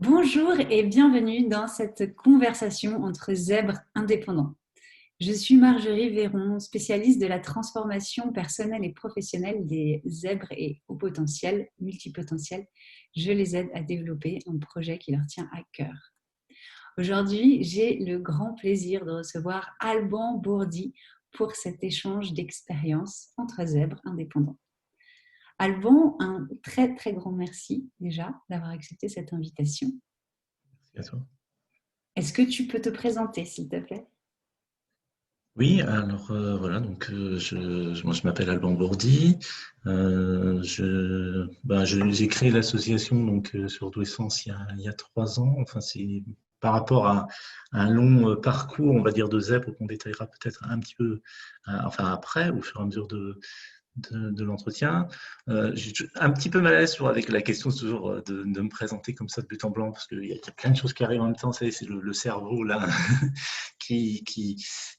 Bonjour et bienvenue dans cette conversation entre zèbres indépendants. Je suis Marjorie Véron, spécialiste de la transformation personnelle et professionnelle des zèbres et hauts potentiels, multipotentiels. Je les aide à développer un projet qui leur tient à cœur. Aujourd'hui, j'ai le grand plaisir de recevoir Alban Bourdi pour cet échange d'expériences entre zèbres indépendants. Alban, un très très grand merci déjà d'avoir accepté cette invitation. À toi. Est-ce que tu peux te présenter, s'il te plaît? Oui, alors voilà, donc moi je m'appelle Alban Bourdi. J'ai créé l'association sur Douessence il y a 3 ans. Enfin, c'est par rapport à un long parcours, on va dire, de zèbre qu'on détaillera peut-être un petit peu, enfin après, au fur et à mesure de l'entretien. J'ai un petit peu mal à l'aise avec la question toujours de me présenter comme ça de but en blanc parce qu'il y a plein de choses qui arrivent en même temps. C'est le cerveau là qui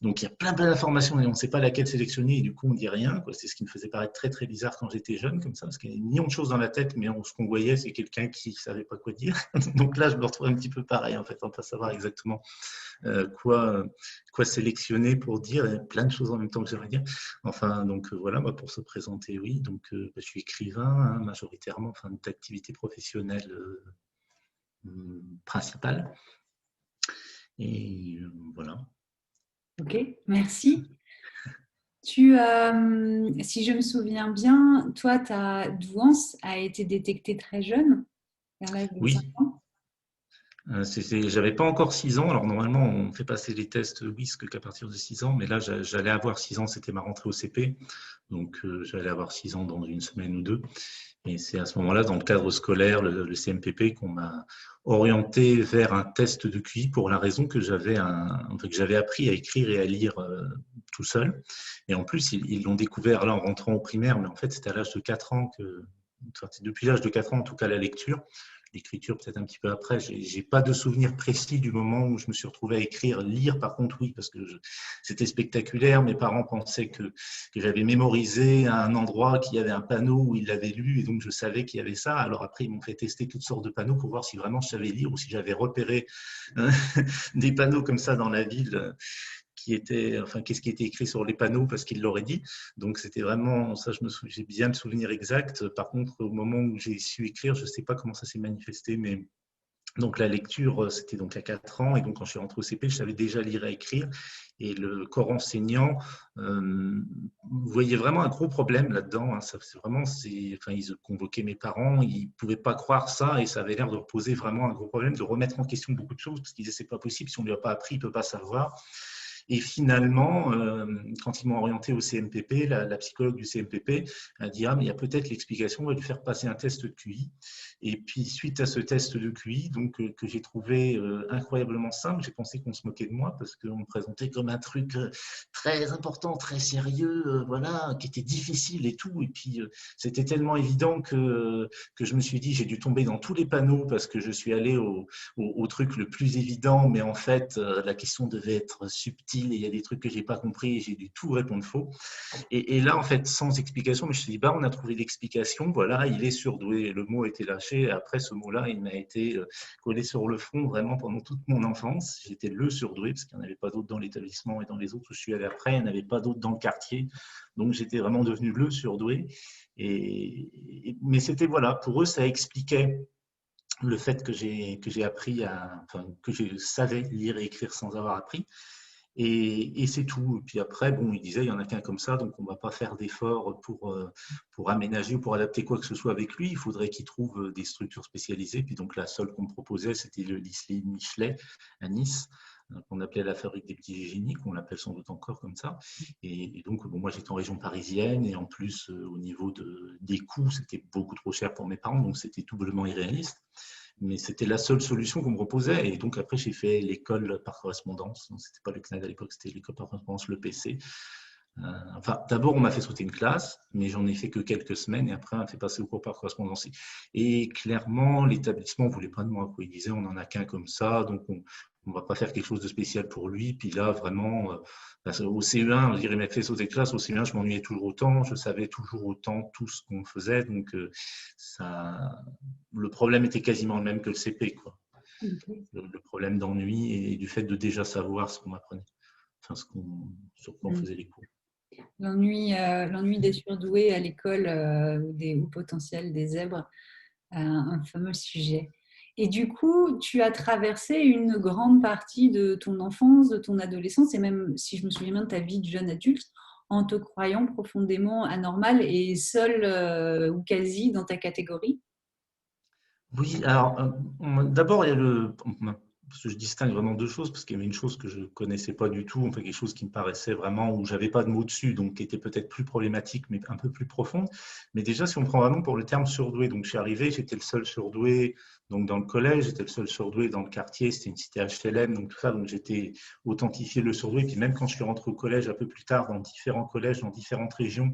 donc il y a plein d'informations et on ne sait pas laquelle sélectionner et du coup on dit rien quoi. C'est ce qui me faisait paraître très très bizarre quand j'étais jeune comme ça parce qu'il y a des millions de choses dans la tête mais ce qu'on voyait c'est quelqu'un qui savait pas quoi dire. Donc là je me retrouve un petit peu pareil en fait, on ne peut pas savoir exactement quoi sélectionner pour dire plein de choses en même temps que j'aimerais dire. Enfin, donc voilà, moi, pour se présenter, oui. Donc, je suis écrivain, hein, majoritairement, enfin, d'activité professionnelle principale. Et voilà. Ok, merci. Si je me souviens bien, toi, ta douance a été détectée très jeune, vers l'âge de 5 Oui, ans. j'avais pas encore 6 ans. Alors, normalement, on fait passer les tests WISC qu'à partir de 6 ans. Mais là, j'allais avoir 6 ans, c'était ma rentrée au CP. Donc, j'allais avoir 6 ans dans une semaine ou deux. Et c'est à ce moment-là, dans le cadre scolaire, le CMPP, qu'on m'a orienté vers un test de QI pour la raison que j'avais appris à écrire et à lire tout seul. Et en plus, ils l'ont découvert là en rentrant au primaire, mais en fait, c'était à l'âge de 4 ans enfin, depuis l'âge de 4 ans, en tout cas, la lecture. L'écriture, peut-être un petit peu après. J'ai pas de souvenir précis du moment où je me suis retrouvé à écrire. Lire, par contre, oui, parce que c'était spectaculaire. Mes parents pensaient que j'avais mémorisé à un endroit qui avait un panneau où ils l'avaient lu et donc je savais qu'il y avait ça. Alors après, ils m'ont fait tester toutes sortes de panneaux pour voir si vraiment je savais lire ou si j'avais repéré des panneaux comme ça dans la ville qu'est-ce qui était écrit sur les panneaux parce qu'ils l'auraient dit. Donc c'était vraiment ça, j'ai bien le souvenir exact. Par contre, au moment où j'ai su écrire, je ne sais pas comment ça s'est manifesté, mais donc la lecture, c'était donc à 4 ans, et donc quand je suis rentré au CP, je savais déjà lire et écrire, et le corps enseignant voyait vraiment un gros problème là-dedans. Hein. Enfin, ils convoquaient mes parents, ils ne pouvaient pas croire ça, et ça avait l'air de poser vraiment un gros problème, de remettre en question beaucoup de choses, parce qu'ils disaient c'est pas possible, si on ne lui a pas appris, il ne peut pas savoir. Et finalement, quand ils m'ont orienté au CMPP, la psychologue du CMPP a dit ah mais il y a peut-être l'explication, on va lui faire passer un test de QI. Et puis suite à ce test de QI, donc que j'ai trouvé incroyablement simple, j'ai pensé qu'on se moquait de moi parce qu'on me présentait comme un truc très important, très sérieux, voilà, qui était difficile et tout. Et puis c'était tellement évident que je me suis dit j'ai dû tomber dans tous les panneaux parce que je suis allé au truc le plus évident, mais en fait la question devait être subtile et il y a des trucs que j'ai pas compris et j'ai dû tout répondre faux. Et là, en fait, sans explication, mais je me suis dit, bah, on a trouvé l'explication, voilà, il est surdoué. Le mot a été lâché. Et après, ce mot-là, il m'a été collé sur le front vraiment pendant toute mon enfance. J'étais le surdoué parce qu'il n'y en avait pas d'autres dans l'établissement et dans les autres où je suis allé après. Il n'y en avait pas d'autres dans le quartier. Donc, j'étais vraiment devenu le surdoué. Mais c'était, voilà, pour eux, ça expliquait le fait que j'ai appris enfin, que je savais lire et écrire sans avoir appris. Et c'est tout. Et puis après, bon, il disait, il n'y en a qu'un comme ça, donc on ne va pas faire d'efforts pour aménager ou pour adapter quoi que ce soit avec lui. Il faudrait qu'il trouve des structures spécialisées. Puis donc la seule qu'on me proposait, c'était le lycée Michelet à Nice, qu'on appelait la fabrique des petits génies, on l'appelle sans doute encore comme ça. Et donc, bon, moi, j'étais en région parisienne et en plus, au niveau des coûts, c'était beaucoup trop cher pour mes parents, donc c'était doublement irréaliste. Mais c'était la seule solution qu'on me proposait. Et donc, après, j'ai fait l'école par correspondance. C'était pas le CNED à l'époque, c'était l'école par correspondance, le PC. Enfin, d'abord, on m'a fait sauter une classe, mais j'en ai fait que quelques semaines. Et après, on m'a fait passer au cours par correspondance. Et clairement, l'établissement ne voulait pas de moi. Quoi. Il disait, on n'en a qu'un comme ça, donc on ne va pas faire quelque chose de spécial pour lui. Puis là, vraiment, au CE1, je dirais, il m'a fait sauter de classe. Au CE1, je m'ennuyais toujours autant. Je savais toujours autant tout ce qu'on faisait. Donc, le problème était quasiment le même que le CP. Quoi. Ok. le problème d'ennui et du fait de déjà savoir ce qu'on apprenait, enfin, sur quoi on Mm. faisait les cours. L'ennui des surdoués à l'école ou potentiels des zèbres, un fameux sujet. Et du coup, tu as traversé une grande partie de ton enfance, de ton adolescence, et même, si je me souviens bien, de ta vie de jeune adulte, en te croyant profondément anormal et seul ou quasi dans ta catégorie. Oui, alors d'abord, il y a parce que je distingue vraiment deux choses, parce qu'il y avait une chose que je ne connaissais pas du tout, enfin quelque chose qui me paraissait vraiment, où j'avais pas de mots dessus, donc qui était peut-être plus problématique, mais un peu plus profonde. Mais déjà, si on prend vraiment pour le terme surdoué, donc je suis arrivé, j'étais le seul surdoué donc dans le collège, j'étais le seul surdoué dans le quartier, c'était une cité HLM, donc tout ça, donc j'étais authentifié le surdoué. Puis même quand je suis rentré au collège un peu plus tard, dans différents collèges, dans différentes régions,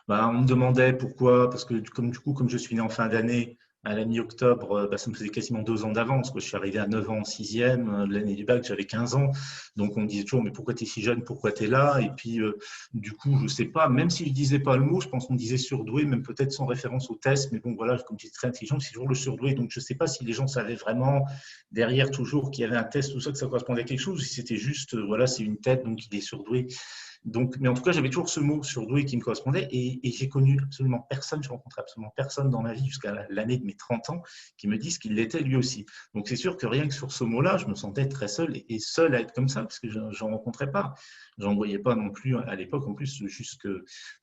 bah, on me demandait pourquoi, parce que comme je suis né en fin d'année, à la mi-octobre, bah, ça me faisait quasiment 2 ans d'avance. Je suis arrivé à 9 ans en sixième, l'année du bac, j'avais 15 ans. Donc on me disait toujours, mais pourquoi tu es si jeune, pourquoi tu es là? Et puis, du coup, je ne sais pas, même si je ne disais pas le mot, je pense qu'on disait surdoué, même peut-être sans référence au test. Mais bon, voilà, comme j'étais très intelligent, c'est toujours le surdoué. Donc je ne sais pas si les gens savaient vraiment derrière toujours qu'il y avait un test, tout ça, que ça correspondait à quelque chose, ou si c'était juste, voilà, c'est une tête, donc il est surdoué. Donc, mais en tout cas, j'avais toujours ce mot surdoué qui me correspondait et j'ai connu absolument personne, je rencontrais absolument personne dans ma vie jusqu'à l'année de mes 30 ans qui me disent qu'il l'était lui aussi. Donc, c'est sûr que rien que sur ce mot-là, je me sentais très seul et seul à être comme ça parce que je n'en rencontrais pas. J'en voyais pas non plus à l'époque. En plus, jusque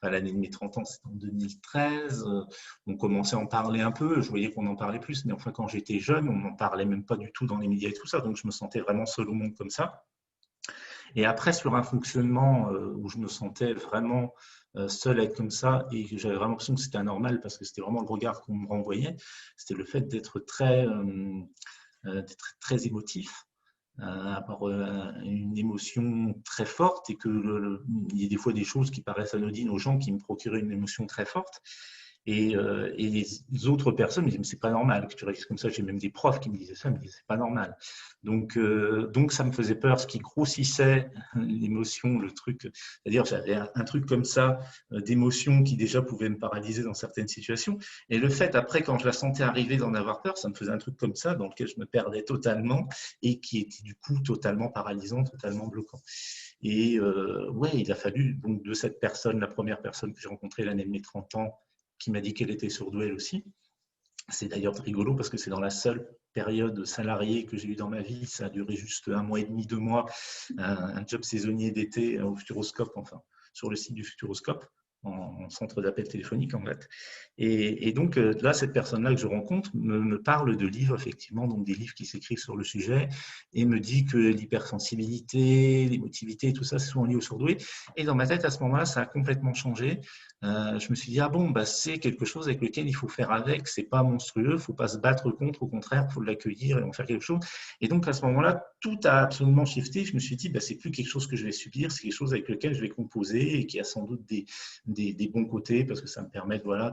l'année de mes 30 ans, c'était en 2013. On commençait à en parler un peu. Je voyais qu'on en parlait plus. Mais enfin, quand j'étais jeune, on n'en parlait même pas du tout dans les médias et tout ça. Donc, je me sentais vraiment seul au monde comme ça. Et après, sur un fonctionnement où je me sentais vraiment seul à être comme ça et que j'avais vraiment l'impression que c'était anormal parce que c'était vraiment le regard qu'on me renvoyait, c'était le fait d'être très émotif, avoir une émotion très forte et il y a des fois des choses qui paraissent anodines aux gens qui me procuraient une émotion très forte. Et les autres personnes me disaient, mais c'est pas normal que tu réagisses comme ça. J'ai même des profs qui me disaient ça, ils me disaient, c'est pas normal. Donc, ça me faisait peur, ce qui grossissait l'émotion, le truc. C'est-à-dire, j'avais un truc comme ça, d'émotion qui déjà pouvait me paralyser dans certaines situations. Et le fait, après, quand je la sentais arriver d'en avoir peur, ça me faisait un truc comme ça, dans lequel je me perdais totalement et qui était du coup totalement paralysant, totalement bloquant. Et ouais, il a fallu, donc, de cette personne, la première personne que j'ai rencontrée l'année de mes 30 ans, qui m'a dit qu'elle était surdouée elle aussi. C'est d'ailleurs rigolo parce que c'est dans la seule période salariée que j'ai eue dans ma vie. Ça a duré juste 1 mois et demi, 2 mois, un job saisonnier d'été au Futuroscope, enfin, sur le site du Futuroscope, en centre d'appel téléphonique en fait. Et donc là, cette personne-là que je rencontre me parle de livres, effectivement, donc des livres qui s'écrivent sur le sujet, et me dit que l'hypersensibilité, l'émotivité, tout ça, c'est souvent lié au surdoué. Et dans ma tête, à ce moment-là, ça a complètement changé. Je me suis dit, ah bon, bah, c'est quelque chose avec lequel il faut faire avec, c'est pas monstrueux, il ne faut pas se battre contre, au contraire, il faut l'accueillir et en faire quelque chose. Et donc à ce moment-là, tout a absolument shifté. Je me suis dit, bah, c'est plus quelque chose que je vais subir, c'est quelque chose avec lequel je vais composer et qui a sans doute des bons côtés parce que ça me permet voilà,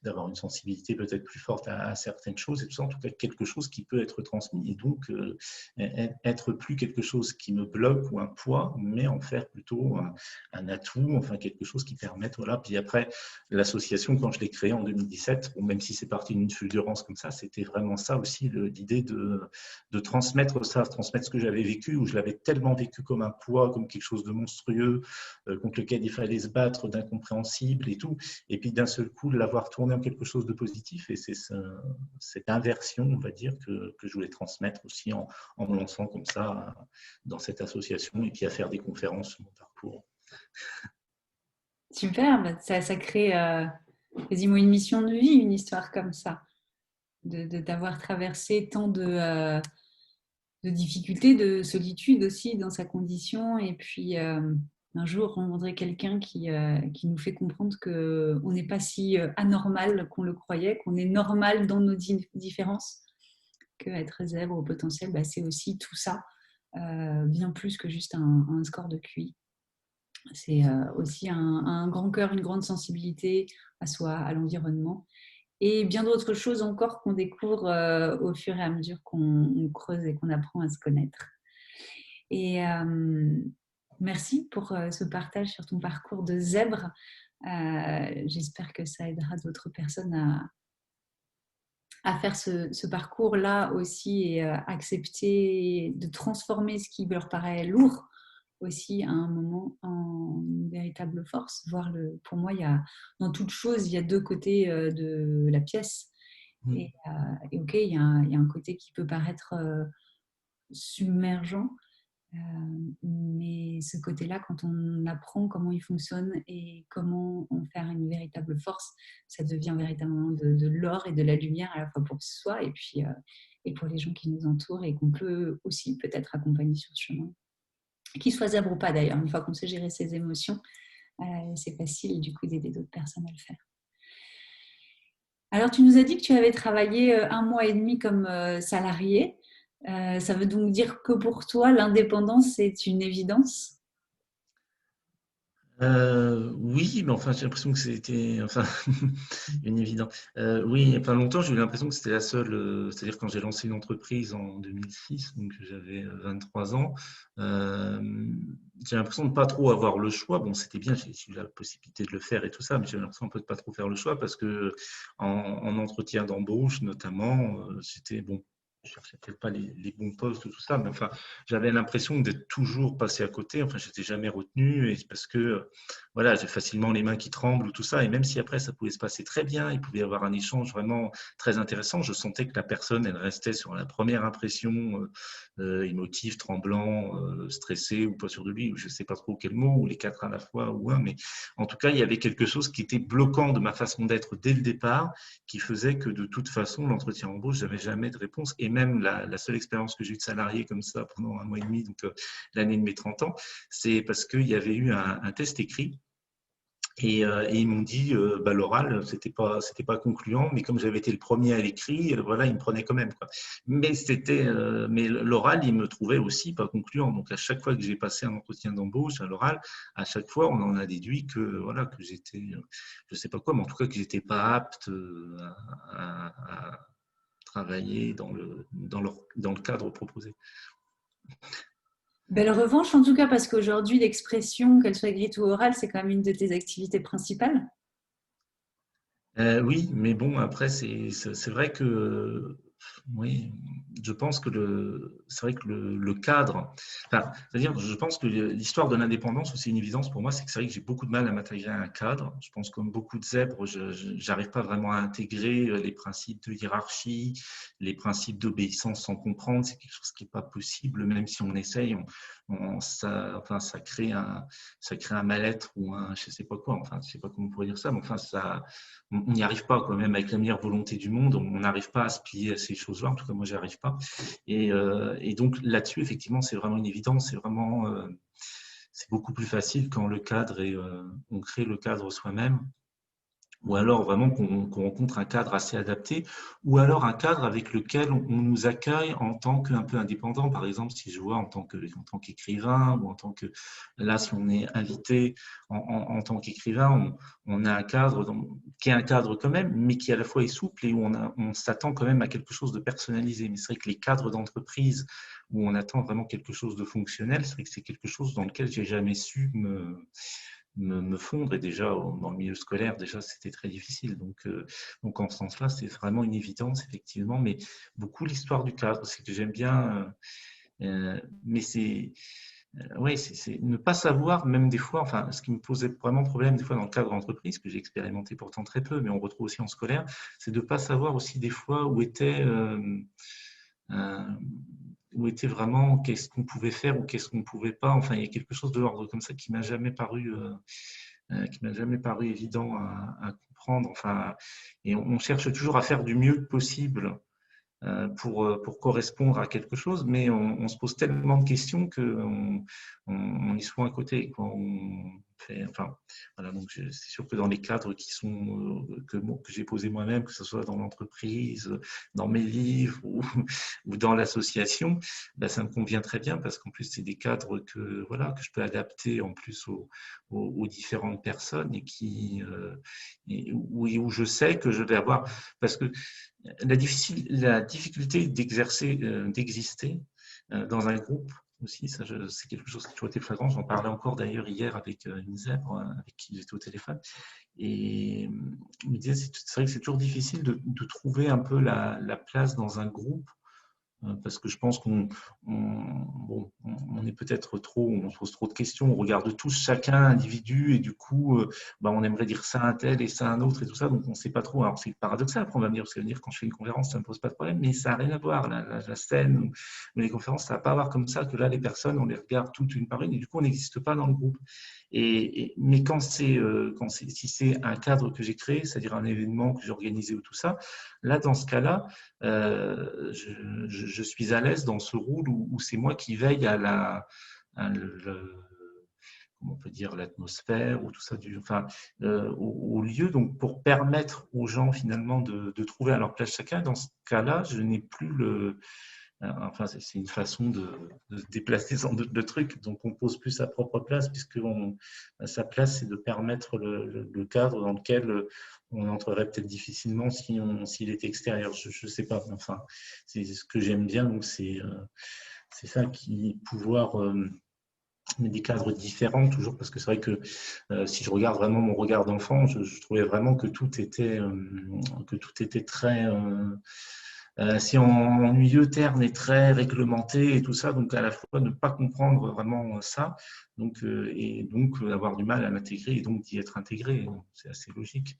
d'avoir une sensibilité peut-être plus forte à certaines choses et tout ça, en tout cas quelque chose qui peut être transmis et donc être plus quelque chose qui me bloque ou un poids, mais en faire plutôt un atout, enfin quelque chose qui permette, voilà. Puis après, l'association, quand je l'ai créée en 2017, bon, même si c'est parti d'une fulgurance comme ça, c'était vraiment ça aussi, l'idée de transmettre ça, transmettre ce que j'avais vécu, où je l'avais tellement vécu comme un poids, comme quelque chose de monstrueux, contre lequel il fallait se battre, d'incompréhensible et tout, et puis d'un seul coup, de l'avoir tourné en quelque chose de positif, et c'est cette inversion, on va dire, que je voulais transmettre aussi en me lançant comme ça dans cette association, et puis à faire des conférences sur mon parcours. Super, bah, ça crée quasiment une mission de vie, une histoire comme ça, d'avoir traversé tant de difficultés, de solitude aussi dans sa condition, et puis un jour rencontrer quelqu'un qui nous fait comprendre qu'on n'est pas si anormal qu'on le croyait, qu'on est normal dans nos différences, qu'être zèbre au potentiel, bah, c'est aussi tout ça, bien plus que juste un score de QI. C'est aussi un grand cœur, une grande sensibilité à soi, à l'environnement et bien d'autres choses encore qu'on découvre au fur et à mesure qu'on creuse et qu'on apprend à se connaître. Et merci pour ce partage sur ton parcours de zèbre. J'espère que ça aidera d'autres personnes à faire ce parcours-là aussi et accepter de transformer ce qui leur paraît lourd aussi à un moment en une véritable force. Pour moi, dans toute chose, il y a deux côtés de la pièce. Et ok, il y a un côté qui peut paraître submergent, mais ce côté-là, quand on apprend comment il fonctionne et comment en faire une véritable force, ça devient véritablement de l'or et de la lumière à la fois pour soi et puis et pour les gens qui nous entourent et qu'on peut aussi peut-être accompagner sur ce chemin. Qu'ils soient zèbres ou pas d'ailleurs, une fois qu'on sait gérer ses émotions, c'est facile du coup d'aider d'autres personnes à le faire. Alors, tu nous as dit que tu avais travaillé 1 mois et demi comme salarié. Ça veut donc dire que pour toi, l'indépendance, c'est une évidence? Oui, mais enfin, j'ai l'impression que c'était une évidence. Oui, il n'y a pas longtemps, j'ai eu l'impression que c'était la seule. C'est-à-dire quand j'ai lancé une entreprise en 2006, donc j'avais 23 ans, j'ai l'impression de ne pas trop avoir le choix. Bon, c'était bien, j'ai eu la possibilité de le faire et tout ça, mais j'ai l'impression un peu de pas trop faire le choix parce que en entretien d'embauche, notamment, c'était bon. Je cherchais peut-être pas les bons postes, tout ça, mais enfin, j'avais l'impression d'être toujours passé à côté. Enfin, je n'étais jamais retenu et c'est parce que voilà, j'ai facilement les mains qui tremblent ou tout ça. Et même si après, ça pouvait se passer très bien, il pouvait y avoir un échange vraiment très intéressant, je sentais que la personne, elle restait sur la première impression, émotive, tremblant, stressé ou pas sûr de lui, ou je ne sais pas trop quel mot, ou les quatre à la fois, ou un. Mais en tout cas, il y avait quelque chose qui était bloquant de ma façon d'être dès le départ, qui faisait que de toute façon, l'entretien embauche, je n'avais jamais de réponse. Et même la seule expérience que j'ai eue de salarié comme ça pendant 1 mois et demi, donc l'année de mes 30 ans, c'est parce qu'il y avait eu un test écrit. Et ils m'ont dit, l'oral, c'était pas concluant, mais comme j'avais été le premier à l'écrit, voilà, ils me prenaient quand même, quoi. Mais l'oral, ils me trouvaient aussi pas concluant. Donc à chaque fois que j'ai passé un entretien d'embauche à l'oral, à chaque fois, on en a déduit que voilà, que j'étais, je sais pas quoi, mais en tout cas que j'étais pas apte à travailler dans le cadre proposé. Belle revanche en tout cas, parce qu'aujourd'hui, l'expression, qu'elle soit écrite ou orale, c'est quand même une de tes activités principales. Oui, mais bon, après, c'est vrai que, oui, je pense que c'est vrai que le cadre, enfin, c'est-à-dire, je pense que l'histoire de l'indépendance, c'est une évidence pour moi, c'est que c'est vrai que j'ai beaucoup de mal à m'intégrer à un cadre. Je pense comme beaucoup de zèbres, je n'arrive pas vraiment à intégrer les principes de hiérarchie, les principes d'obéissance sans comprendre. C'est quelque chose qui n'est pas possible, même si on essaye, enfin, ça crée un mal-être ou je sais pas quoi, enfin, je sais pas comment on pourrait dire ça, mais enfin, on n'y arrive pas, quand même, avec la meilleure volonté du monde, on n'arrive pas à se plier à ces choses-là. En tout cas, moi, j'y arrive pas. Et donc, là-dessus, effectivement, c'est vraiment une évidence. C'est beaucoup plus facile quand le cadre on crée le cadre soi-même. Ou alors vraiment qu'on rencontre un cadre assez adapté, ou alors un cadre avec lequel on nous accueille en tant qu'un peu indépendant. Par exemple, si je vois en tant qu'écrivain, ou en tant que, là, si on est invité en tant qu'écrivain, on a un cadre qui est un cadre quand même, mais qui à la fois est souple et où on s'attend quand même à quelque chose de personnalisé. Mais c'est vrai que les cadres d'entreprise où on attend vraiment quelque chose de fonctionnel, c'est vrai que c'est quelque chose dans lequel j'ai jamais su me fondre. Et déjà, dans le milieu scolaire, déjà, c'était très difficile. Donc en ce sens-là, c'est vraiment une évidence, effectivement. Mais beaucoup l'histoire du cadre, c'est que j'aime bien. Mais ouais, c'est ne pas savoir, même des fois, enfin, ce qui me posait vraiment problème des fois dans le cadre d'entreprise, que j'ai expérimenté pourtant très peu, mais on retrouve aussi en scolaire, c'est de ne pas savoir aussi des fois euh, où était vraiment qu'est-ce qu'on pouvait faire ou qu'est-ce qu'on ne pouvait pas. Enfin, il y a quelque chose de l'ordre comme ça qui m'a jamais paru évident à comprendre. Enfin, et on cherche toujours à faire du mieux possible pour correspondre à quelque chose, mais on se pose tellement de questions qu'on y soit à côté. Quoi. Enfin, voilà, donc c'est sûr que dans les cadres que j'ai posés moi-même, que ce soit dans l'entreprise, dans mes livres ou dans l'association, ben, ça me convient très bien parce qu'en plus, c'est des cadres voilà, que je peux adapter en plus aux différentes personnes où je sais que je vais avoir. Parce que la difficulté d'exister dans un groupe, aussi. Ça, c'est quelque chose qui a toujours été flagrant. J'en parlais encore d'ailleurs hier avec une zèbre avec qui j'étais au téléphone. Et on me disait, c'est vrai que c'est toujours difficile de trouver un peu la place dans un groupe parce que je pense on est peut-être trop, on se pose trop de questions, on regarde tous chacun individu et du coup, on aimerait dire ça à un tel et ça à un autre et tout ça, donc on ne sait pas trop. Alors c'est paradoxal, après on va me dire, parce que venir quand je fais une conférence, ça ne me pose pas de problème, mais ça n'a rien à voir, la scène, les conférences, ça n'a pas à voir comme ça, que là les personnes, on les regarde toutes une par une et du coup on n'existe pas dans le groupe. Mais si c'est un cadre que j'ai créé, c'est-à-dire un événement que j'ai organisé ou tout ça, là dans ce cas-là, je suis à l'aise dans ce rôle où c'est moi qui veille comment on peut dire, l'atmosphère ou tout ça, au lieu, donc pour permettre aux gens finalement de trouver à leur place chacun. Dans ce cas-là, je n'ai plus enfin, c'est une façon de se déplacer sans doute le truc, donc on pose plus sa propre place, puisque sa place, c'est de permettre le cadre dans lequel on entrerait peut-être difficilement s'il était extérieur. Je ne sais pas, enfin, c'est ce que j'aime bien, donc c'est ça qui pouvoir mais des cadres différents toujours, parce que c'est vrai que si je regarde vraiment mon regard d'enfant, je trouvais vraiment que tout était très si ennuyeux, terne et très réglementé et tout ça, donc à la fois ne pas comprendre vraiment ça, et donc avoir du mal à l'intégrer et donc d'y être intégré, c'est assez logique.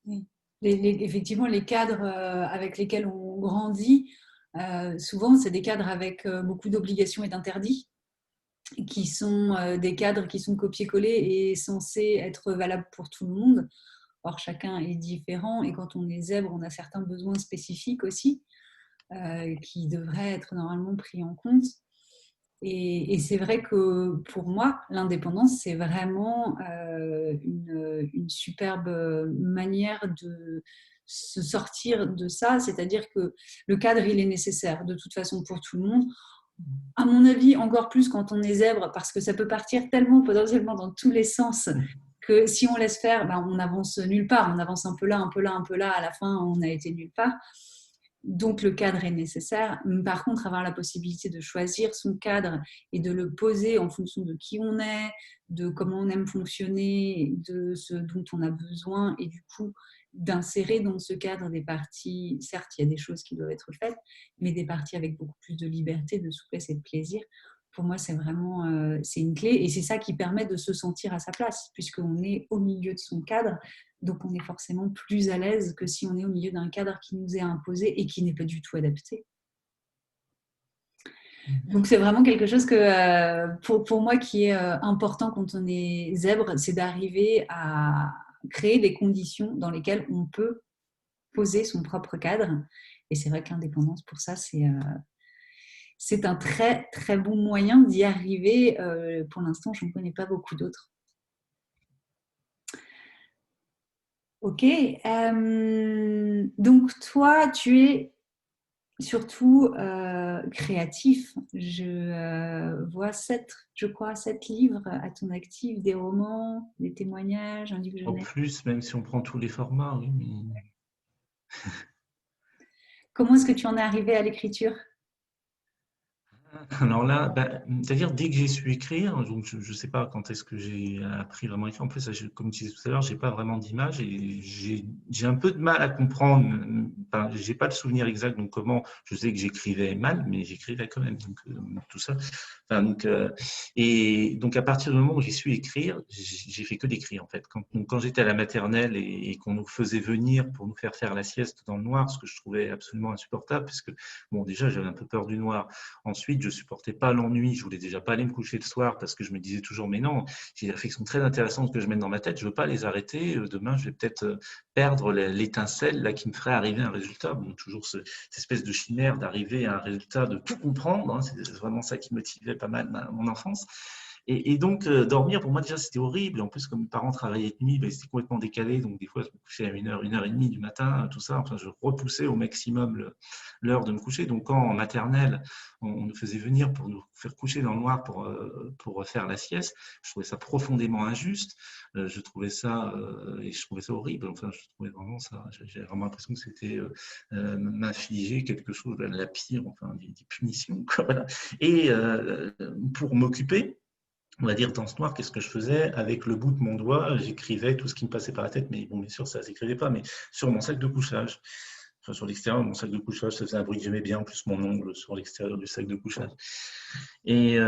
Oui. Effectivement, les cadres avec lesquels on grandit, souvent c'est des cadres avec beaucoup d'obligations et d'interdits, qui sont des cadres qui sont copiés-collés et censés être valables pour tout le monde. Or, chacun est différent et quand on est zèbre, on a certains besoins spécifiques aussi qui devraient être normalement pris en compte. Et c'est vrai que pour moi, l'indépendance, c'est vraiment une superbe manière de se sortir de ça. C'est-à-dire que le cadre, il est nécessaire de toute façon pour tout le monde. À mon avis, encore plus quand on est zèbre, parce que ça peut partir tellement potentiellement dans tous les sens que si on laisse faire, on n'avance nulle part. On avance un peu là, un peu là, un peu là. À la fin, on a été nulle part. Donc, le cadre est nécessaire. Par contre, avoir la possibilité de choisir son cadre et de le poser en fonction de qui on est, de comment on aime fonctionner, de ce dont on a besoin et du coup, d'insérer dans ce cadre des parties, certes, il y a des choses qui doivent être faites, mais des parties avec beaucoup plus de liberté, de souplesse et de plaisir. Pour moi, c'est vraiment c'est une clé et c'est ça qui permet de se sentir à sa place, puisqu'on est au milieu de son cadre. Donc, on est forcément plus à l'aise que si on est au milieu d'un cadre qui nous est imposé et qui n'est pas du tout adapté. Donc, c'est vraiment quelque chose que, pour moi, qui est important quand on est zèbre, c'est d'arriver à créer des conditions dans lesquelles on peut poser son propre cadre. Et c'est vrai que l'indépendance, pour ça, c'est un très, très bon moyen d'y arriver. Pour l'instant, je ne connais pas beaucoup d'autres. Ok. Donc, toi, tu es surtout créatif. Je vois 7 livres à ton actif, des romans, des témoignages, un livre En jeunesse. plus, même si on prend tous les formats, oui. Comment est-ce que tu en es arrivé à l'écriture? Alors là, c'est-à-dire dès que j'ai su écrire, donc je ne sais pas quand est-ce que j'ai appris vraiment à écrire. En plus, comme tu disais tout à l'heure, j'ai pas vraiment d'image et j'ai un peu de mal à comprendre. Enfin, j'ai pas le souvenir exact. Donc comment, je sais que j'écrivais mal, mais j'écrivais quand même. Donc tout ça. Enfin, et donc à partir du moment où j'ai su écrire, j'ai fait que d'écrire en fait. Quand j'étais à la maternelle et qu'on nous faisait venir pour nous faire la sieste dans le noir, ce que je trouvais absolument insupportable, parce que bon, déjà j'avais un peu peur du noir. Ensuite, je supportais pas l'ennui. Je voulais déjà pas aller me coucher le soir parce que je me disais toujours, mais non, j'ai des réflexions très intéressantes que je mène dans ma tête. Je veux pas les arrêter. Demain, je vais peut-être perdre l'étincelle là qui me ferait arriver à un résultat. Bon, toujours cette espèce de chimère d'arriver à un résultat, de tout comprendre. Hein, c'est vraiment ça qui motivait pas mal mon enfance. Et donc, dormir, pour moi, déjà, c'était horrible. En plus, comme mes parents travaillaient de nuit, ben, c'était complètement décalé. Donc, des fois, je me couchais à 1h, 1h30 du matin, tout ça. Enfin, je repoussais au maximum l'heure de me coucher. Donc, quand en maternelle, on nous faisait venir pour nous faire coucher dans le noir pour faire la sieste, je trouvais ça profondément injuste. Je trouvais ça, et je trouvais ça horrible. Enfin, je trouvais vraiment ça. J'avais vraiment l'impression que c'était m'infliger quelque chose, la pire, enfin, des punitions, quoi, voilà. Et pour m'occuper, on va dire, dans ce noir, qu'est-ce que je faisais? Avec le bout de mon doigt, j'écrivais tout ce qui me passait par la tête, mais bon, bien sûr, ça ne s'écrivait pas, mais sur mon sac de couchage. Enfin, sur l'extérieur de mon sac de couchage, ça faisait un bruit que j'aimais bien, en plus mon ongle sur l'extérieur du sac de couchage. Et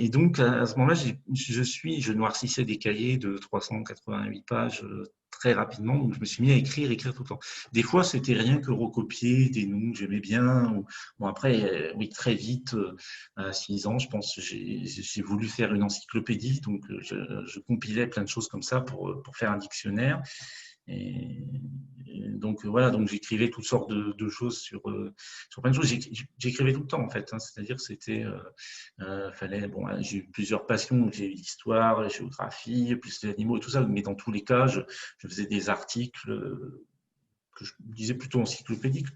donc, à ce moment-là, je noircissais des cahiers de 388 pages très rapidement, donc je me suis mis à écrire tout le temps. Des fois, c'était rien que recopier des noms que j'aimais bien. Bon, après, oui, très vite, à 6 ans, je pense, j'ai voulu faire une encyclopédie, donc je compilais plein de choses comme ça pour faire un dictionnaire. Et donc voilà, donc j'écrivais toutes sortes de choses sur plein de choses. J'écrivais tout le temps en fait, hein, c'est-à-dire que c'était fallait bon, j'ai eu plusieurs passions, j'ai eu l'histoire, la géographie, plus les animaux et tout ça, mais dans tous les cas, je faisais des articles que je disais plutôt encyclopédiques, je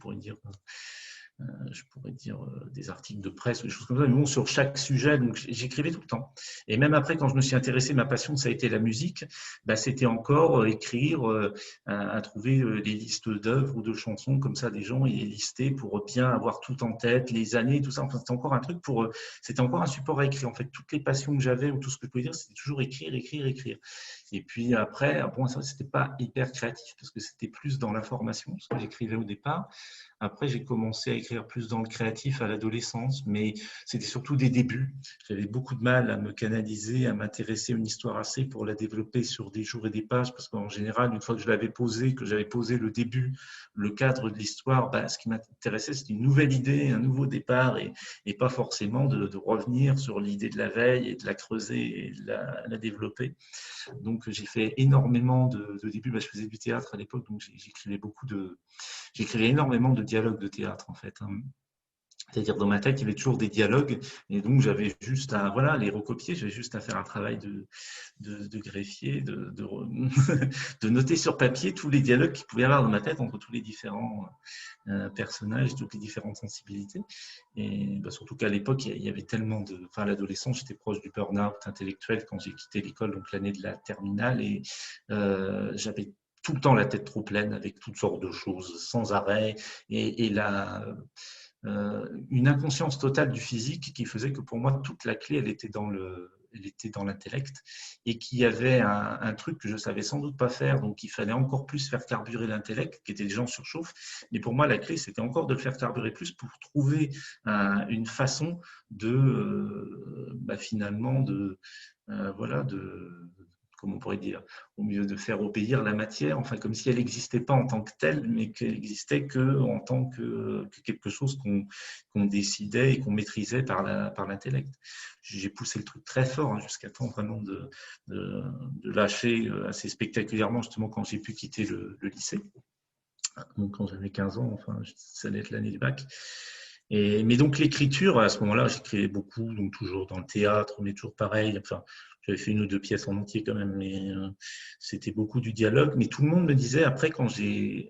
pourrais dire des articles de presse ou des choses comme ça, mais bon, sur chaque sujet, donc j'écrivais tout le temps. Et même après, quand je me suis intéressé, ma passion, ça a été la musique, bah, c'était encore écrire, à trouver des listes d'œuvres ou de chansons comme ça des gens et les lister pour bien avoir tout en tête, les années, tout ça. Enfin, c'était encore un truc c'était encore un support à écrire. En fait, toutes les passions que j'avais ou tout ce que je pouvais dire, c'était toujours écrire, écrire, écrire. Et puis après, bon, ça, c'était pas hyper créatif parce que c'était plus dans l'information, ce que j'écrivais au départ. Après, j'ai commencé à écrire plus dans le créatif à l'adolescence, mais c'était surtout des débuts. J'avais beaucoup de mal à me canaliser, à m'intéresser à une histoire assez pour la développer sur des jours et des pages, parce qu'en général, une fois que je l'avais posé, que j'avais posé le début, le cadre de l'histoire, bah, ce qui m'intéressait, c'était une nouvelle idée, un nouveau départ, et pas forcément de revenir sur l'idée de la veille et de la creuser et de la développer. Donc, j'ai fait énormément de débuts. Bah, je faisais du théâtre à l'époque, donc j'écrivais énormément de dialogues de théâtre, en fait. Hein. C'est-à-dire, dans ma tête, il y avait toujours des dialogues, et donc j'avais juste à les recopier, j'avais juste à faire un travail de greffier, de noter sur papier tous les dialogues qu'il pouvait y avoir dans ma tête entre tous les différents personnages, toutes les différentes sensibilités. Et bah, surtout qu'à l'époque, il y avait tellement à l'adolescence, j'étais proche du burn-out intellectuel quand j'ai quitté l'école, donc l'année de la terminale, et j'avais tout le temps la tête trop pleine avec toutes sortes de choses sans arrêt, et une inconscience totale du physique qui faisait que pour moi, toute la clé, elle était dans l'intellect, et qu'il y avait un truc que je savais sans doute pas faire, donc il fallait encore plus faire carburer l'intellect, qui était des gens surchauffent. Mais pour moi, la clé, c'était encore de le faire carburer plus pour trouver une façon finalement, comme on pourrait dire, au mieux de faire obéir la matière, enfin comme si elle n'existait pas en tant que telle, mais qu'elle existait en tant que quelque chose qu'on décidait et qu'on maîtrisait par l'intellect. J'ai poussé le truc très fort, hein, jusqu'à temps vraiment de lâcher assez spectaculairement, justement quand j'ai pu quitter le lycée. Donc quand j'avais 15 ans, enfin ça allait être l'année du bac. Mais donc l'écriture, à ce moment-là, j'écrivais beaucoup, donc toujours dans le théâtre, mais toujours pareil. Enfin, j'avais fait une ou deux pièces en entier quand même, mais c'était beaucoup du dialogue. Mais tout le monde me disait après, quand j'ai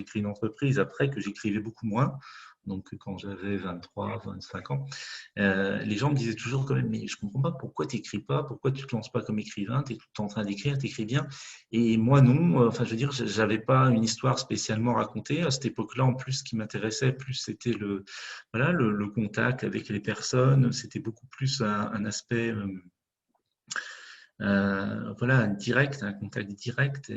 créé une entreprise, après que j'écrivais beaucoup moins, donc quand j'avais 23, 25 ans, les gens me disaient toujours quand même, mais je comprends pas pourquoi tu n'écris pas, pourquoi tu te lances pas comme écrivain, tu es tout le temps en train d'écrire, tu écris bien. Et moi non, enfin je veux dire, j'avais pas une histoire spécialement racontée. À cette époque-là, en plus, ce qui m'intéressait plus, c'était le contact avec les personnes, c'était beaucoup plus un aspect direct, un contact direct.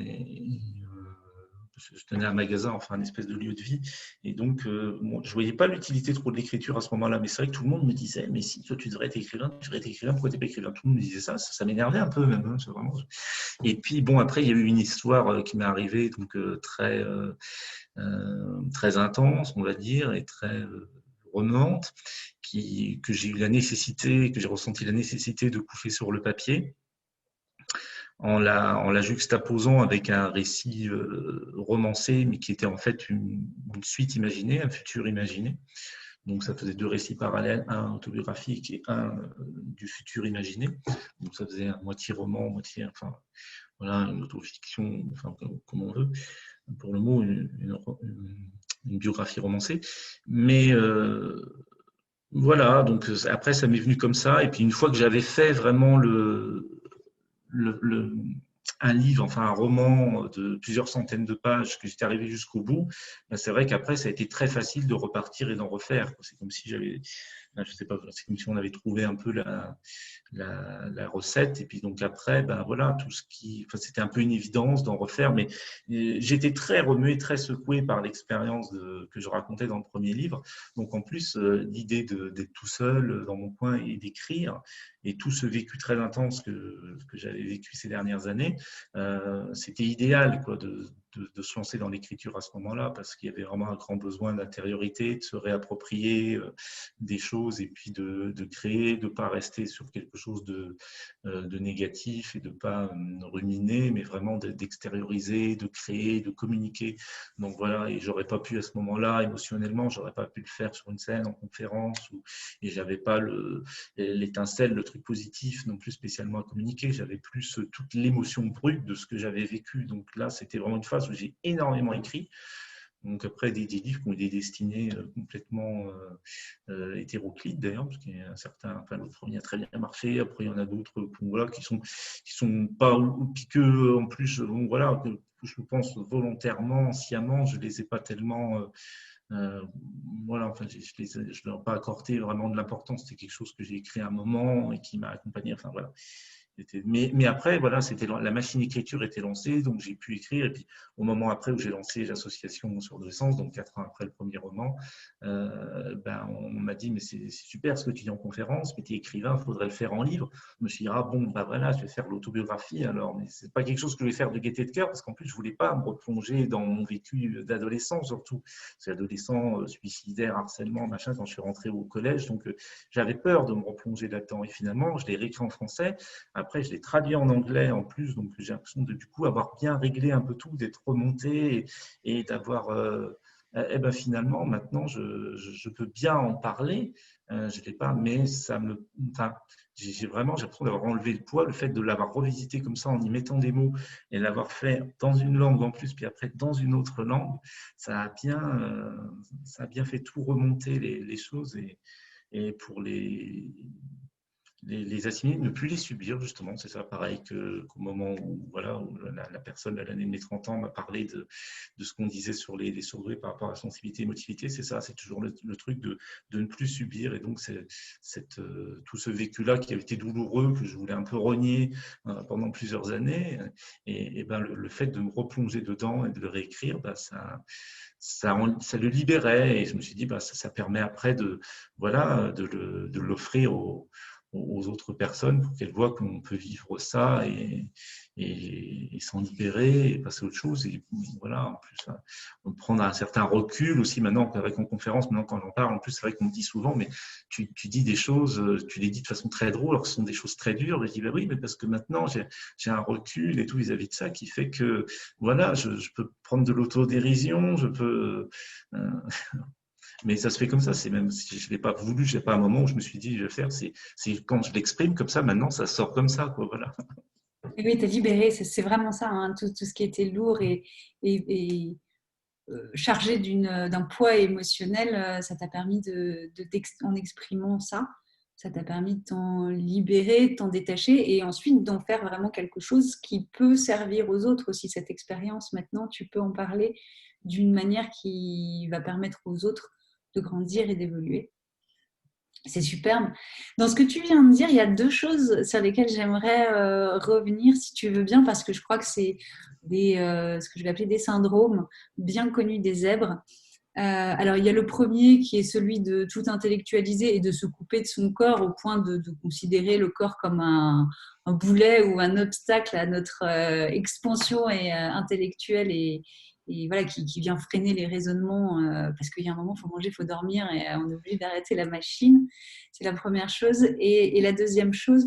Je tenais un magasin, enfin un espèce de lieu de vie. Et donc, je ne voyais pas l'utilité trop de l'écriture à ce moment-là. Mais c'est vrai que tout le monde me disait, mais si toi tu devrais être écrivain, pourquoi tu n'es pas écrivain? Tout le monde me disait ça m'énervait un peu même. Hein, vraiment... Et puis, bon, après, il y a eu une histoire qui m'est arrivée, donc très intense, on va dire, et très remuante, que j'ai ressenti la nécessité de coucher sur le papier, en la juxtaposant avec un récit romancé, mais qui était en fait une suite imaginée, un futur imaginé. Donc, ça faisait 2 récits parallèles, un autobiographique et un du futur imaginé. Donc, ça faisait un moitié roman, moitié, enfin, voilà, une autofiction, enfin, comme on veut, pour le mot, une biographie romancée. Mais voilà, donc après, ça m'est venu comme ça. Et puis, une fois que j'avais fait vraiment le, un livre, enfin un roman de plusieurs centaines de pages, que j'étais arrivé jusqu'au bout, ben c'est vrai qu'après, ça a été très facile de repartir et d'en refaire. C'est comme si j'avais, je sais pas, c'est comme si on avait trouvé un peu la recette. Et puis donc après, ben voilà, tout ce qui, enfin, c'était un peu une évidence d'en refaire, mais j'étais très remué, très secoué par l'expérience que je racontais dans le premier livre. Donc en plus, l'idée d'être tout seul dans mon coin et d'écrire, et tout ce vécu très intense que j'avais vécu ces dernières années, c'était idéal quoi, de se lancer dans l'écriture à ce moment-là, parce qu'il y avait vraiment un grand besoin d'intériorité, de se réapproprier des choses et puis de créer, de ne pas rester sur quelque chose de négatif et de ne pas ruminer, mais vraiment d'extérioriser, de créer, de communiquer. Donc voilà, et j'aurais pas pu à ce moment-là, émotionnellement, j'aurais pas pu le faire sur une scène, en conférence, et j'avais pas l'étincelle, le truc positif non plus spécialement à communiquer. J'avais plus toute l'émotion brute de ce que j'avais vécu. Donc là, c'était vraiment une phase où j'ai énormément écrit. Donc après, des livres qui ont des destinées complètement hétéroclites d'ailleurs, parce qu'il y a certains, enfin le premier a très bien marché, après il y en a d'autres voilà, qui sont pas, puis que en plus, bon, voilà, que je pense volontairement, sciemment, je les ai pas tellement voilà, enfin, je ne leur ai pas accordé vraiment de l'importance. C'était quelque chose que j'ai écrit à un moment et qui m'a accompagné. Enfin, voilà. Mais après, voilà, la machine écriture était lancée, donc j'ai pu écrire. Et puis, au moment après où j'ai lancé l'association Surdescence, donc 4 ans après le premier roman, ben, on m'a dit, mais c'est super ce que tu dis en conférence, mais tu es écrivain, il faudrait le faire en livre. Je me suis dit, ah bon, ben voilà, je vais faire l'autobiographie alors, mais c'est pas quelque chose que je vais faire de gaieté de cœur, parce qu'en plus, je voulais pas me replonger dans mon vécu d'adolescent, surtout. C'est adolescent, suicidaire, harcèlement, machin, quand je suis rentré au collège, donc j'avais peur de me replonger là-dedans. Et finalement, je l'ai réécrit en français. Après, je l'ai traduit en anglais en plus, donc j'ai l'impression de du coup avoir bien réglé un peu tout, d'être remonté et d'avoir. Eh ben finalement, maintenant, je peux bien en parler. Je l'ai pas, mais ça me. Enfin, j'ai l'impression d'avoir enlevé le poids, le fait de l'avoir revisité comme ça en y mettant des mots et l'avoir fait dans une langue en plus, puis après dans une autre langue, ça a bien fait tout remonter les choses et pour les assimiler, ne plus les subir, justement. C'est ça, pareil qu'au moment où, voilà, où la personne à l'année de mes 30 ans m'a parlé de ce qu'on disait sur les surdoués par rapport à la sensibilité et émotivité. C'est ça, c'est toujours le truc de ne plus subir. Et donc, tout ce vécu-là qui avait été douloureux, que je voulais un peu renier pendant plusieurs années, et ben, le fait de me replonger dedans et de le réécrire, ben, ça le libérait. Et je me suis dit, bah, ça permet après voilà, de l'offrir aux autres personnes pour qu'elles voient qu'on peut vivre ça et s'en libérer et passer à autre chose. Et voilà, en plus, on prendre un certain recul aussi maintenant, avec en conférence, maintenant quand j'en parle, en plus, c'est vrai qu'on me dit souvent, mais tu dis des choses, tu les dis de façon très drôle, alors que ce sont des choses très dures. Et je dis, bah oui, mais parce que maintenant, j'ai un recul et tout vis-à-vis de ça qui fait que, voilà, je peux prendre de l'autodérision, je peux. Mais ça se fait comme ça. C'est même si je l'ai pas voulu, je n'ai pas un moment où je me suis dit je vais faire. C'est quand je l'exprime comme ça. Maintenant, ça sort comme ça, quoi. Voilà. Et oui, tu as libéré, c'est vraiment ça, hein, tout ce qui était lourd et chargé d'un poids émotionnel, ça t'a permis en exprimant ça, ça t'a permis de t'en libérer, de t'en détacher et ensuite d'en faire vraiment quelque chose qui peut servir aux autres aussi. Cette expérience, maintenant, tu peux en parler d'une manière qui va permettre aux autres de grandir et d'évoluer. C'est superbe. Dans ce que tu viens de dire, il y a deux choses sur lesquelles j'aimerais revenir, si tu veux bien, parce que je crois que c'est ce que je vais appeler des syndromes bien connus des zèbres. Alors, il y a le premier qui est celui de tout intellectualiser et de se couper de son corps au point de considérer le corps comme un boulet ou un obstacle à notre expansion intellectuelle et voilà, qui vient freiner les raisonnements parce qu'il y a un moment, il faut manger, il faut dormir et on est obligé d'arrêter la machine. C'est la première chose. Et la deuxième chose,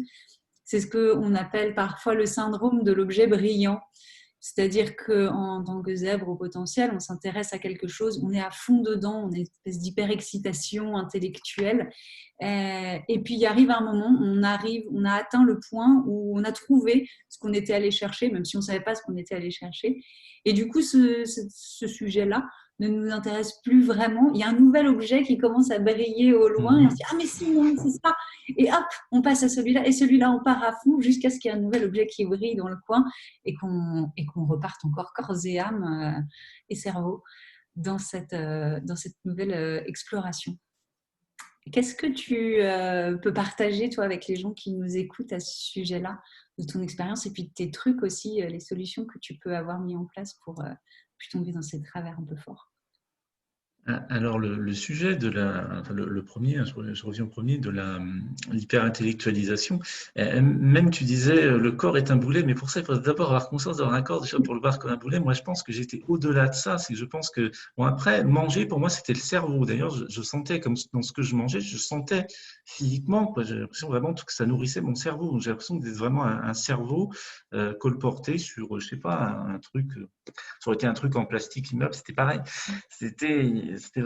c'est ce qu'on appelle parfois le syndrome de l'objet brillant. C'est-à-dire qu'en tant que zèbre au potentiel, on s'intéresse à quelque chose, on est à fond dedans, on a une espèce d'hyper-excitation intellectuelle. Et puis, il arrive un moment, on a atteint le point où on a trouvé ce qu'on était allé chercher, même si on ne savait pas ce qu'on était allé chercher. Et du coup, ce sujet-là ne nous intéresse plus vraiment. Il y a un nouvel objet qui commence à briller au loin et on se dit « Ah, mais si, non, c'est ça !» Et hop, on passe à celui-là. Et celui-là, on part à fond jusqu'à ce qu'il y ait un nouvel objet qui brille dans le coin et qu'on reparte encore corps et âme et cerveau dans cette nouvelle exploration. Qu'est-ce que tu peux partager, toi, avec les gens qui nous écoutent à ce sujet-là, de ton expérience et puis de tes trucs aussi, les solutions que tu peux avoir mis en place pour plus tomber dans ces travers un peu forts? Alors, le sujet de enfin, le premier, je reviens au premier, de l'hyper-intellectualisation. Même tu disais, le corps est un boulet, mais pour ça, il faut d'abord avoir conscience d'avoir un corps, déjà pour le voir comme un boulet. Moi, je pense que j'étais au-delà de ça. C'est que je pense que, bon, après, manger, pour moi, c'était le cerveau. D'ailleurs, je sentais, comme dans ce que je mangeais, je sentais physiquement, quoi. J'ai l'impression vraiment que ça nourrissait mon cerveau. Donc, j'ai l'impression d'être vraiment un cerveau colporté sur, je sais pas, un truc. Ça aurait été un truc en plastique immeuble, c'était pareil.